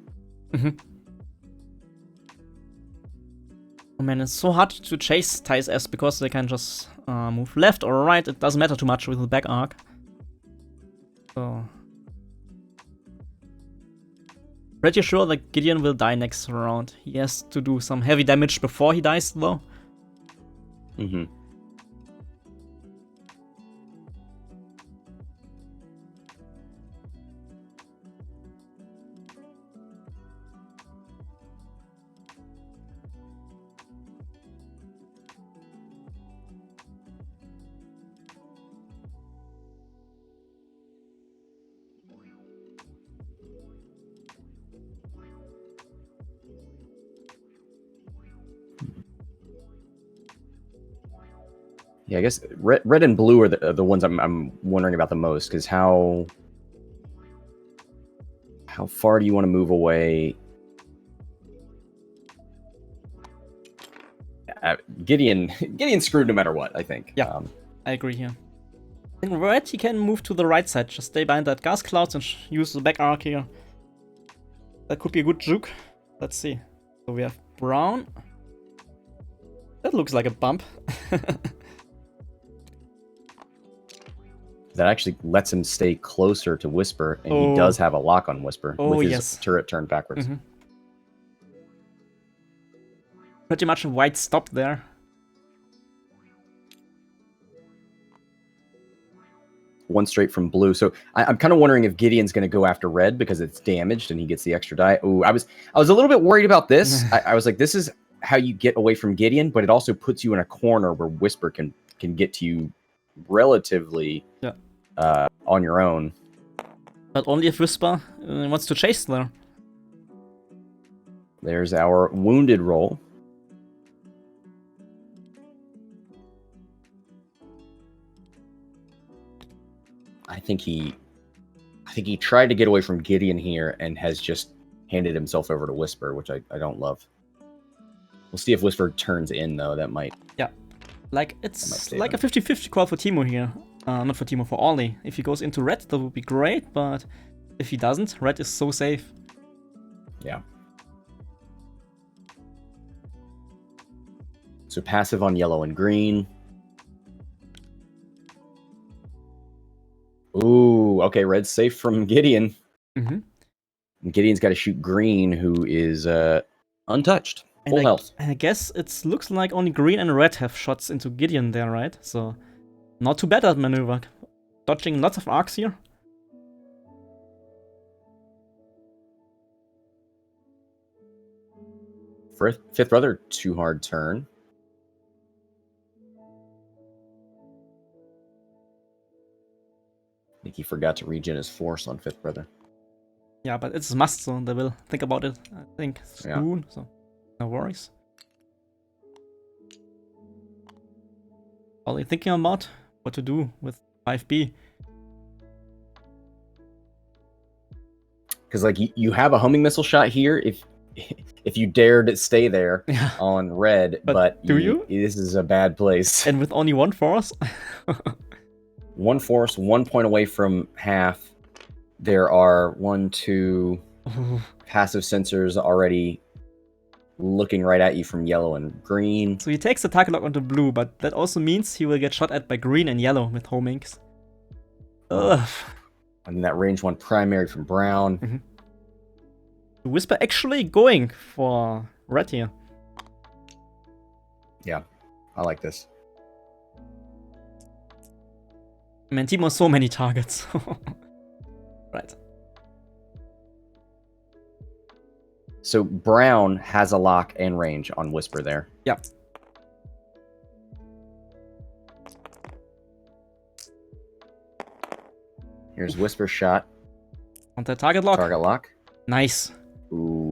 Oh man, it's so hard to chase Thais S because they can just move left or right. It doesn't matter too much with the back arc. So pretty sure that Gideon will die next round. He has to do some heavy damage before he dies, though. Mm-hmm. Yeah, I guess red and blue are the ones I'm wondering about the most, because how far do you want to move away? Gideon's screwed no matter what, I think. Yeah, I agree here. In red, he can move to the right side. Just stay behind that gas cloud and use the back arc here. That could be a good juke. Let's see. So we have brown. That looks like a bump. That actually lets him stay closer to Whisper, and he does have a lock on Whisper with his turret turned backwards. Mm-hmm. Pretty much a white stop there. One straight from blue. So I'm kind of wondering if Gideon's going to go after red because it's damaged and he gets the extra die. Ooh, I was a little bit worried about this. I was like, this is how you get away from Gideon, but it also puts you in a corner where Whisper can get to you relatively on your own. But only if Whisper wants to chase there. There's our wounded roll. I think he tried to get away from Gideon here and has just handed himself over to Whisper, which I don't love. We'll see if Whisper turns in, though. That might... Yeah. Like, it's like a 50-50 call for Timo here. Not for Timo, for Oli. If he goes into red, that would be great, but if he doesn't, red is so safe. Yeah. So passive on yellow and green. Ooh, okay, red's safe from Gideon. Mm-hmm. Gideon's got to shoot green, who is untouched. Full health. I guess it looks like only green and red have shots into Gideon there, right? So, not too bad that maneuver. Dodging lots of arcs here. Fifth brother, too hard turn. I think he forgot to regen his force on fifth brother. Yeah, but it's a must, so they will think about it, I think, soon. Yeah. So, no worries. Only thinking about what to do with 5B. Because, like, you have a homing missile shot here if you dare to stay there on red, but do you? This is a bad place. And with only one force? One force, 1 point away from half. There are 1, 2 passive sensors already looking right at you from yellow and green. So he takes the target lock onto blue, but that also means he will get shot at by green and yellow with homings. Ugh. And that range 1 primary from brown. Mm-hmm. Whisper actually going for red here. Yeah, I like this. Man, Timo has so many targets. Right. So brown has a lock and range on Whisper there. Yep. Here's Whisper shot. On the target lock. Target lock. Nice. Ooh.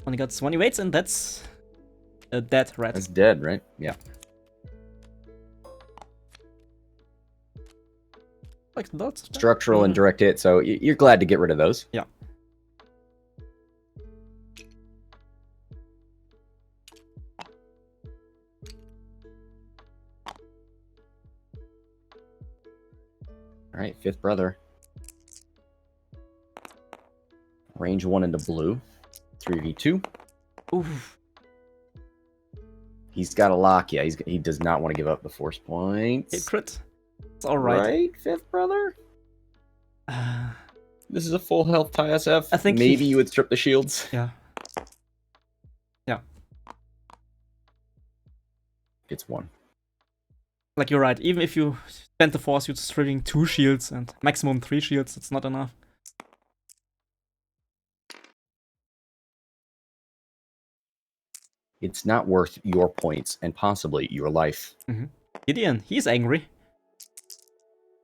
Only got 20 weights, and that's a dead red. That's dead, right? Yeah. Like that. Structural and direct hit, so you're glad to get rid of those. Yeah. All right, fifth brother. Range 1 into blue. 3v2. Oof. He's got a lock. Yeah, he does not want to give up the force points. Hit crit. It's alright. Right, fifth brother? This is a full health tie SF. I think maybe you would strip the shields. Yeah. Yeah. It's 1. Like, you're right. Even if you spend the force, you're stripping 2 shields and maximum 3 shields. It's not enough. It's not worth your points and possibly your life. Gideon, he's angry.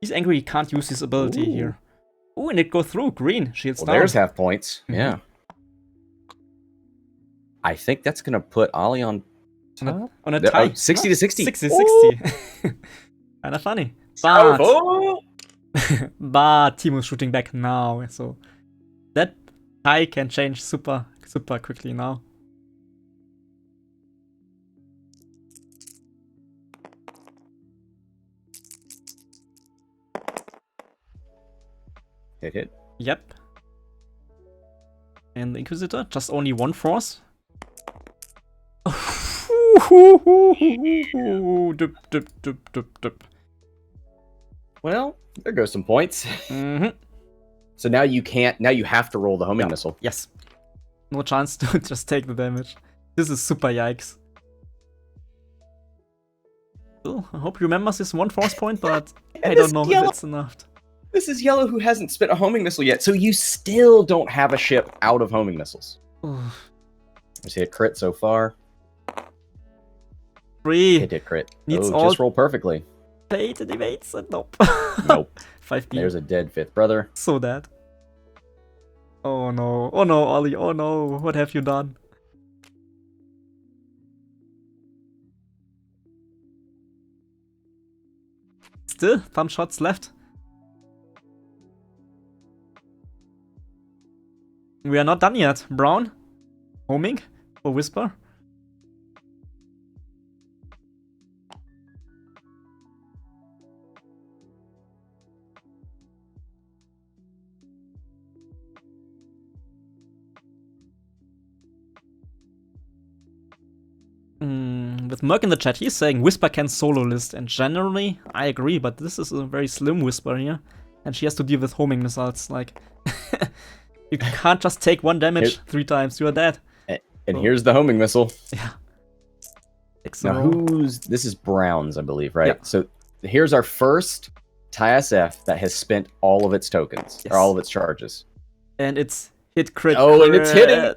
He's angry he can't use his ability here. Ooh, and it go through. Green. Shields down. There's half points. Yeah. I think that's going to put Oli on top. On a tie. 60 to 60. 60 60. Kinda funny. But, but Timo's shooting back now. So that tie can change super quickly now. Hit. Yep. And the Inquisitor, just only 1 force. Well, there goes some points. So now you can't. Now you have to roll the homing missile. Yes. No chance to just take the damage. This is super yikes. Well, I hope he remembers his 1 force point, but I don't know if it's enough. This is yellow who hasn't spent a homing missile yet, so you still don't have a ship out of homing missiles. Let's hit crit so far. 3. Hit crit. Needs just roll perfectly. 8 and evades. Nope. Nope. 5B. There's a dead fifth brother. So dead. Oh no. Oh no, Oli. Oh no. What have you done? Still, thumb shots left. We are not done yet. Brown. Homing. Or Whisper. With Merc in the chat, he's saying Whisper can solo list, and generally, I agree, but this is a very slim Whisper here, and she has to deal with homing missiles, like, you can't just take 1 damage 3 times, you are dead. And here's the homing missile. Yeah. Now this is Brown's, I believe, right? Yeah. So here's our first tie SF that has spent all of its tokens, or all of its charges. And it's hit crit. Oh, and it's hitting!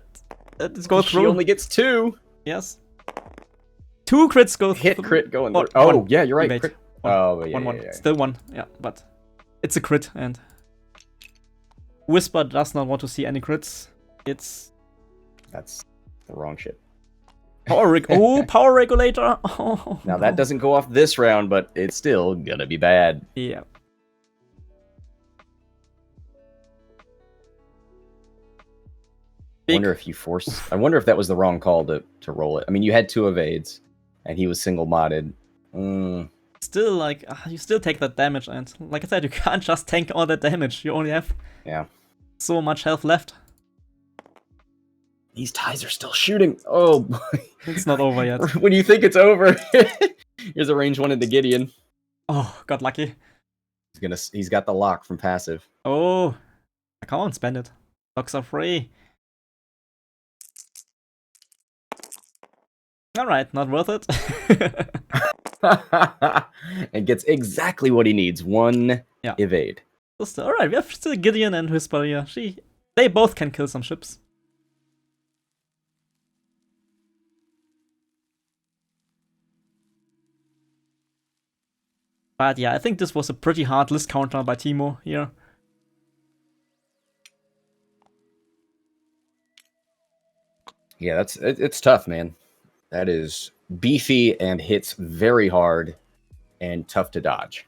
Let's go through. She only gets 2. Yes. 2 crits go through. Hit crit going through. Oh, yeah, you're right. Crit. Oh, yeah, 1-1. Yeah. Still 1, yeah, but it's a crit, and Whisper does not want to see any crits. That's the wrong shit. Power regulator! Oh, now that doesn't go off this round, but it's still gonna be bad. Yeah. I wonder if that was the wrong call to roll it. I mean, you had 2 evades, and he was single modded. Still, like, you still take that damage, and like I said, you can't just tank all that damage. You only have so much health left. These ties are still shooting. Oh boy. It's not over yet. When you think it's over, here's a range 1 into Gideon. Oh, got lucky. He's got the lock from passive. Oh, come on, spend it. Locks are free. Alright, not worth it. And gets exactly what he needs. 1 evade. Alright, we have still Gideon and Whisper here. They both can kill some ships. But yeah, I think this was a pretty hard list counter by Timo here. Yeah, it's tough, man. That is beefy and hits very hard and tough to dodge.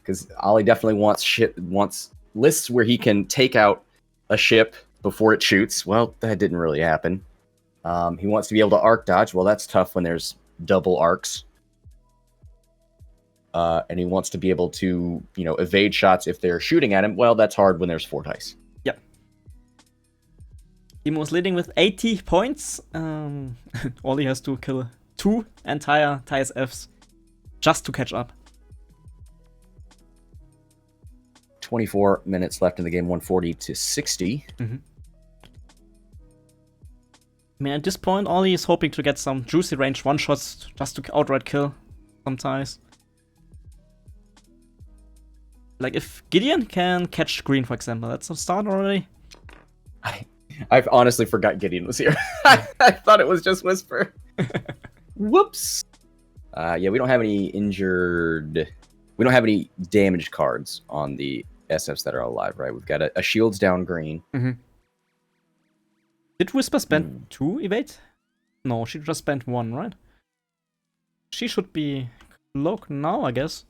Because Oli definitely wants lists where he can take out a ship before it shoots. Well, that didn't really happen. He wants to be able to arc dodge. Well, that's tough when there's double arcs. And he wants to be able to, evade shots if they're shooting at him. Well, that's hard when there's 4 dice. Yep. Timo's leading with 80 points. Oli has to kill 2 entire TSFs just to catch up. 24 minutes left in the game, 140 to 60. I mean, at this point, Oli is hoping to get some juicy range one-shots just to outright kill some ties. Like if Gideon can catch green, for example, that's a start already. I honestly forgot Gideon was here. I thought it was just Whisper. Whoops. Yeah, we don't have any injured... We don't have any damaged cards on the SFs that are alive, right? We've got a shields down green. Did Whisper spend 2 evade? No, she just spent 1, right? She should be cloaked now, I guess.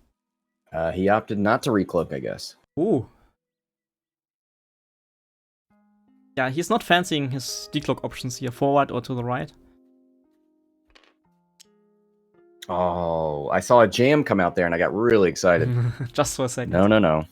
He opted not to recloak, I guess. Ooh. Yeah, he's not fancying his decloak options here, forward or to the right. Oh, I saw a jam come out there and I got really excited. Just for a second. No.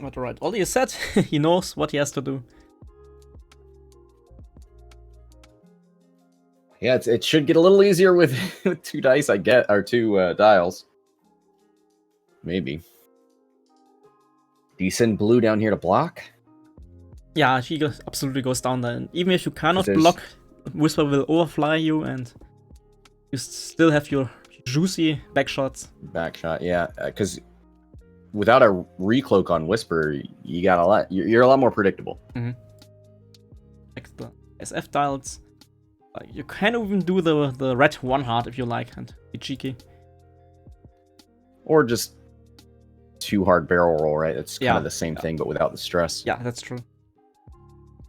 But alright, Oli is set. He knows what he has to do. Yeah, it should get a little easier with 2 dice, I get, or 2 dials. Maybe. Do you send blue down here to block? Yeah, he absolutely goes down there. And even if you cannot block, Whisper will overfly you and you still have your juicy backshots. Backshot, yeah. Because without a recloak on Whisper, you got a lot. You're a lot more predictable. Like the SF dials. You can even do the red 1 heart if you like and be cheeky. Or just 2 hard barrel roll, right? It's kind of the same thing, but without the stress. Yeah, that's true.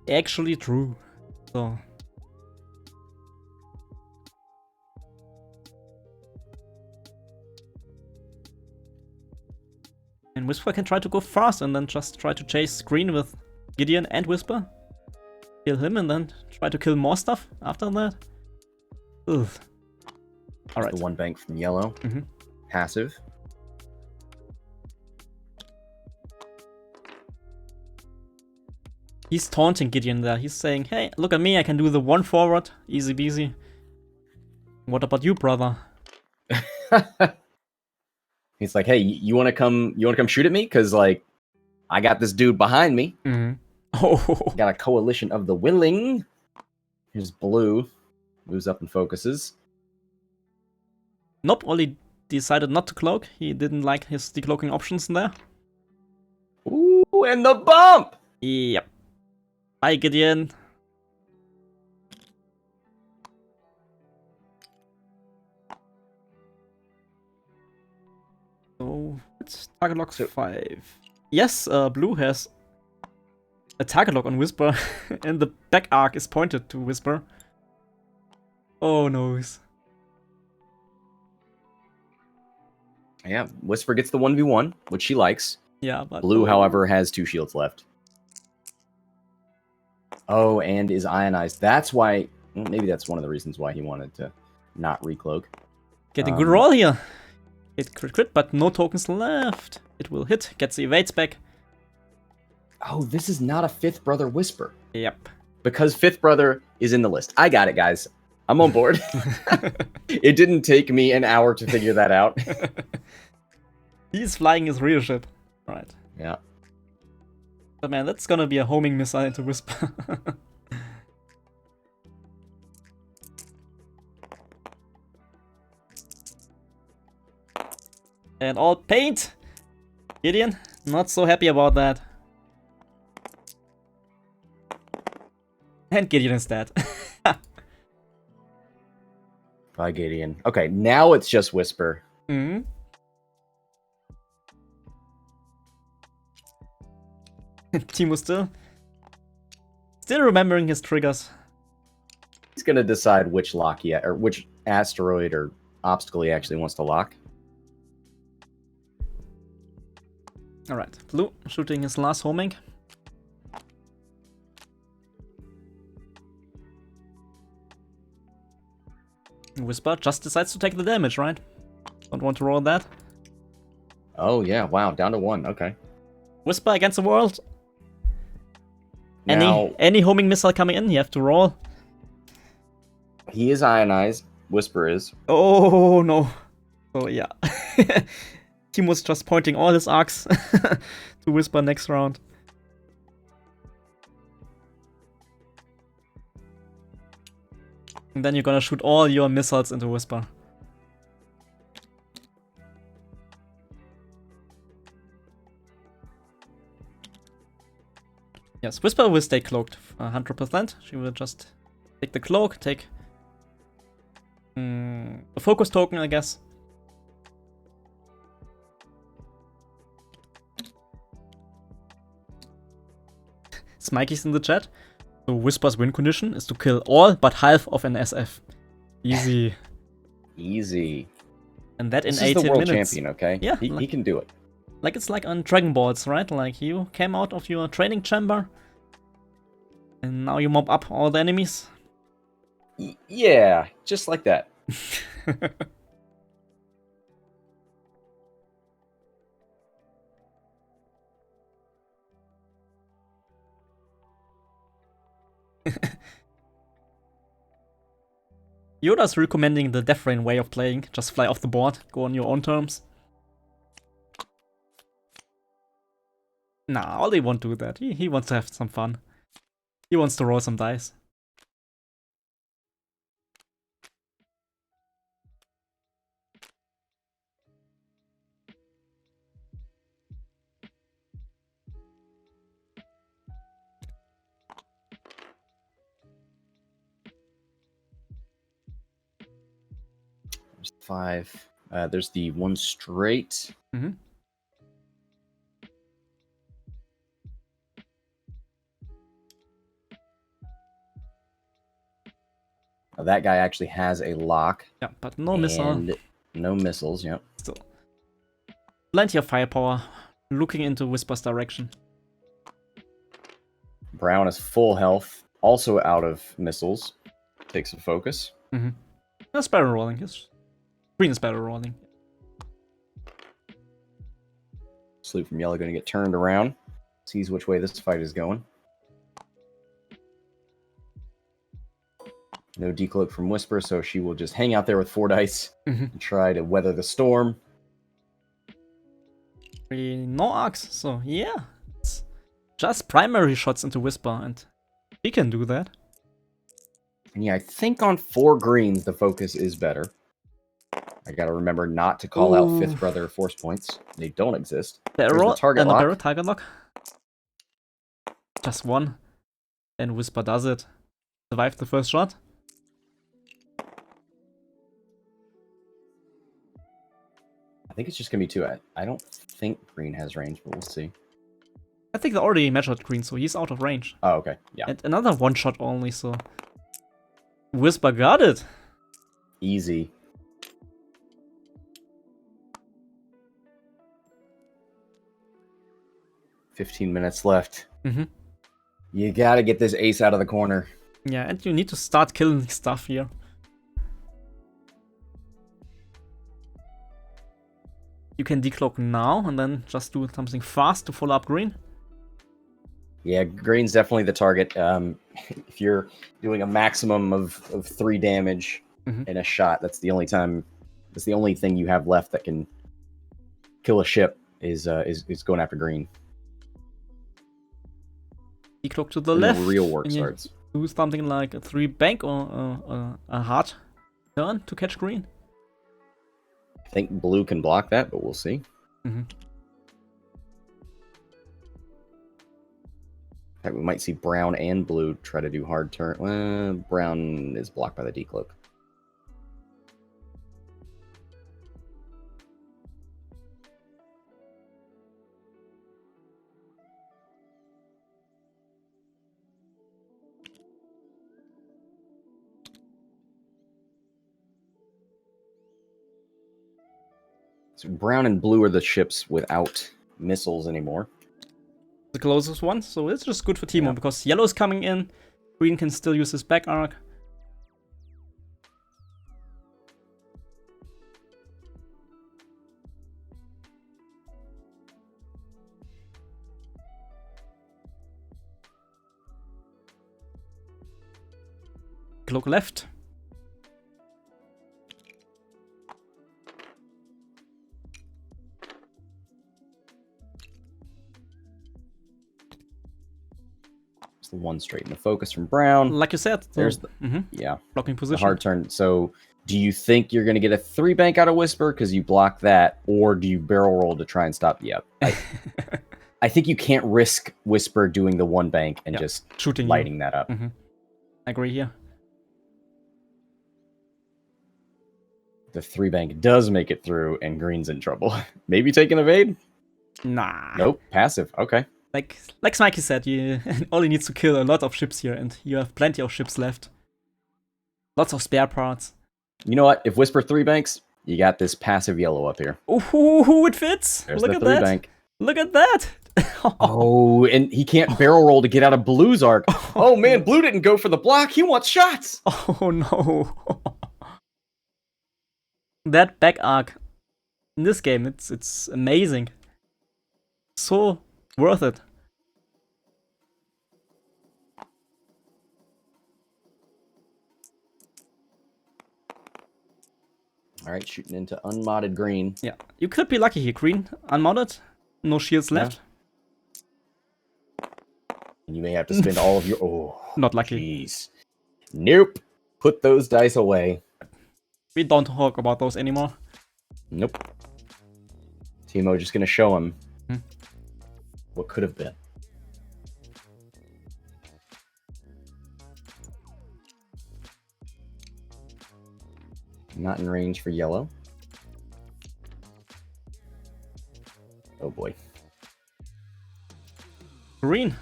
Actually true. So. And Whisper can try to go fast and then just try to chase green with Gideon and Whisper. Kill him and then try to kill more stuff after that. Ugh. Alright. The 1 bank from yellow. Passive. He's taunting Gideon there. He's saying, hey, look at me, I can do the 1 forward. Easy peasy. What about you, brother? He's like, hey, you wanna come shoot at me? Cause like I got this dude behind me. Oh, got a coalition of the willing. Here's blue. Moves up and focuses. Nope, Oli decided not to cloak. He didn't like his decloaking options in there. Ooh, and the bump! Yep. Bye, Gideon. So, it's target lock 5. Yes, blue has a target lock on Whisper, and the back arc is pointed to Whisper. Oh no. Yeah, Whisper gets the 1v1, which she likes. Yeah, but blue, however, has 2 shields left. Oh, and is ionized. That's why... Maybe that's one of the reasons why he wanted to not recloak. Getting good roll here. Hit crit, but no tokens left. It will hit, gets the evades back. Oh, this is not a 5th brother Whisper. Yep. Because 5th brother is in the list. I got it, guys. I'm on board. It didn't take me an hour to figure that out. He's flying his real ship. Right. Yeah. But man, that's gonna be a homing missile into Whisper. And all paint! Gideon, not so happy about that. And Gideon is dead. Bye, Gideon. Okay, now it's just Whisper. Timo still remembering his triggers. He's gonna decide which lock or which asteroid or obstacle he actually wants to lock. Alright, Blue shooting his last homing. Whisper just decides to take the damage, right? Don't want to roll that. Oh yeah, wow, down to 1, okay. Whisper against the world. Now, Any homing missile coming in, you have to roll. he is ionized, Whisper is. Oh no. Oh yeah. Timo's just pointing all his arcs to Whisper next round. And then you're gonna shoot all your missiles into Whisper. Yes, Whisper will stay cloaked 100%. She will just take the cloak, take a focus token, I guess. Smikey's in the chat. So Whisper's win condition is to kill all but half of an SF. Easy. Easy. And that in This 18 is the world minutes. champion, okay? Yeah, He can do it. Like it's like on Dragon Balls, right? Like you came out of your training chamber and now you mop up all the enemies. Yeah, just like that. Yoda's recommending the Death Rain way of playing. Just fly off the board, go on your own terms. Nah, Oli won't do that. He wants to have some fun. He wants to roll some dice. There's 5. There's the 1 straight. Mm-hmm. That guy actually has a lock. Yeah, but no missile. And no missiles, yep. Still. Plenty of firepower. Looking into Whisper's direction. Brown is full health. Also out of missiles. Takes a focus. Mm-hmm. That's better rolling. Yes. Green is better rolling. Sleep from Yellow going to get turned around. Sees which way this fight is going. No decloak from Whisper, so she will just hang out there with 4 dice and try to weather the storm. No arcs, so yeah. It's just primary shots into Whisper, and he can do that. And yeah, I think on 4 greens, the focus is better. I gotta remember not to call out 5th Brother force points. They don't exist. There's the target lock. Target lock. Just 1. And Whisper does it. Survived the first shot. I think it's just gonna be 2. I don't think green has range, but we'll see. I think they already measured green, so he's out of range. Oh, okay. Yeah. And another 1 shot only, so Whisper got it. Easy. $15 minutes left. You gotta get this ace out of the corner. Yeah, and you need to start killing stuff here. You can decloak now and then just do something fast to follow up green. Yeah, green's definitely the target. If you're doing a maximum of 3 damage in a shot, that's the only time. That's the only thing you have left that can kill a ship is going after green. Decloak to the and left. The real work starts. Do something like a 3 bank or a hard turn to catch green. I think blue can block that, but we'll see. In fact, we might see brown and blue try to do hard turn. Well, brown is blocked by the decloak. So brown and blue are the ships without missiles anymore. The closest one, so it's just good for Timo Yeah. because yellow's coming in. Green can still use his back arc. Cloak left. It's the one straight in the focus from brown. Like you said, There's the blocking the position. hard turn. So do you think you're going to get a 3 bank out of Whisper because you block that, or do you barrel roll to try and stop? Yep. I think you can't risk Whisper doing the 1 bank and just shooting lighting that up. I agree here. The 3 bank does make it through, and green's in trouble. Maybe take an evade? Nah. Nope, passive. Okay. Like Smikey said, you only needs to kill a lot of ships here, and you have plenty of ships left. Lots of spare parts. You know what? If Whisper 3 banks, you got this passive yellow up here. Ooh, it fits. There's Look the at 3 that. bank. Look at that. Oh, and he can't barrel roll to get out of Blue's arc. Oh man, Blue didn't go for the block. He wants shots. Oh no. That back arc in this game, it's amazing. So worth it. All right, shooting into unmodded green. Yeah, you could be lucky here. Green, unmodded, no shields left. And you may have to spend all of your... Oh, not lucky. Jeez. Nope. Put those dice away. We don't talk about those anymore. Nope. Timo just going to show him what could have been. Not in range for yellow. Oh boy. Green.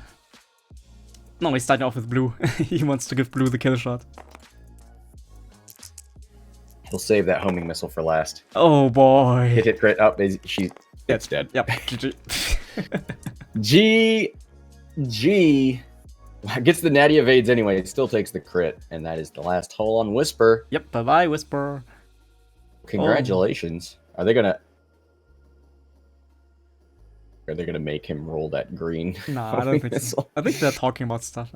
No, he's starting off with blue. He wants to give blue the kill shot. He'll save that homing missile for last. Oh boy. Hit crit up. She's it's dead. Yep. GG. G. Gets the natty evades anyway. It still takes the crit, and that is the last hole on Whisper. Yep. Bye bye, Whisper. Congratulations. Oh. Are they gonna make him roll that green? Nah, I don't think so. I think they're talking about stuff.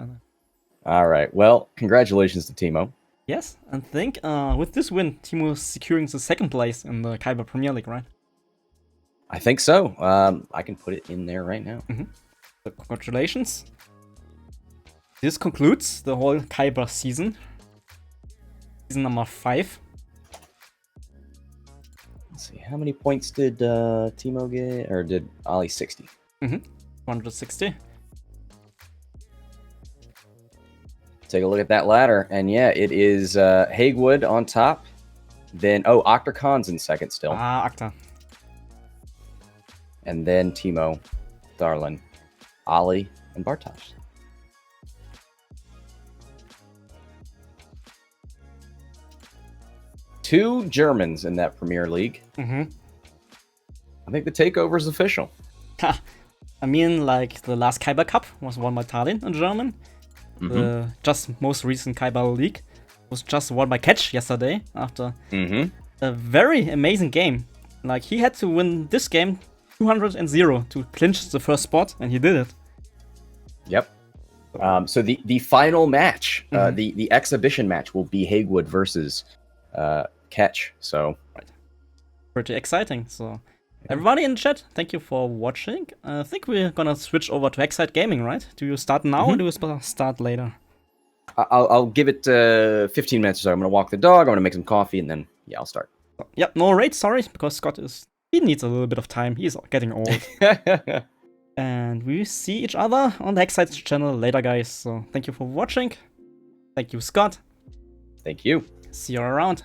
All right. Well, congratulations to Timo. Yes, I think with this win, Timo is securing the 2nd place in the Kyber Premier League, right? I think so. I can put it in there right now. So congratulations. This concludes the whole Kyber season. Season number 5. Let's see. How many points did Timo get? Or did Oli 60? 160. Take a look at that ladder. And yeah, it is Hagewood on top. Then, Octacon's in 2nd still. Octa. And then Timo, Darlin, Oli, and Bartosz. Two Germans in that Premier League. I think the takeover is official. I mean, like the last Kyber Cup was won by Tallinn in German. The just most recent Kyber League was just won by Catch yesterday after a very amazing game. Like he had to win this game 200-0 to clinch the first spot, and he did it. Yep. So the final match, the exhibition match, will be Hagewood versus Catch. So pretty exciting. So everybody in the chat, thank you for watching. I think we're gonna switch over to Hexiled Gaming, right? Do you start now or do you start later? I'll give it 15 minutes or so. I'm gonna walk the dog. I'm gonna make some coffee, and then I'll start. Yep, no raid, sorry, because Scott he needs a little bit of time. He's getting old. And we see each other on the Hexiled channel later, guys. So thank you for watching. Thank you, Scott. Thank you. See you around.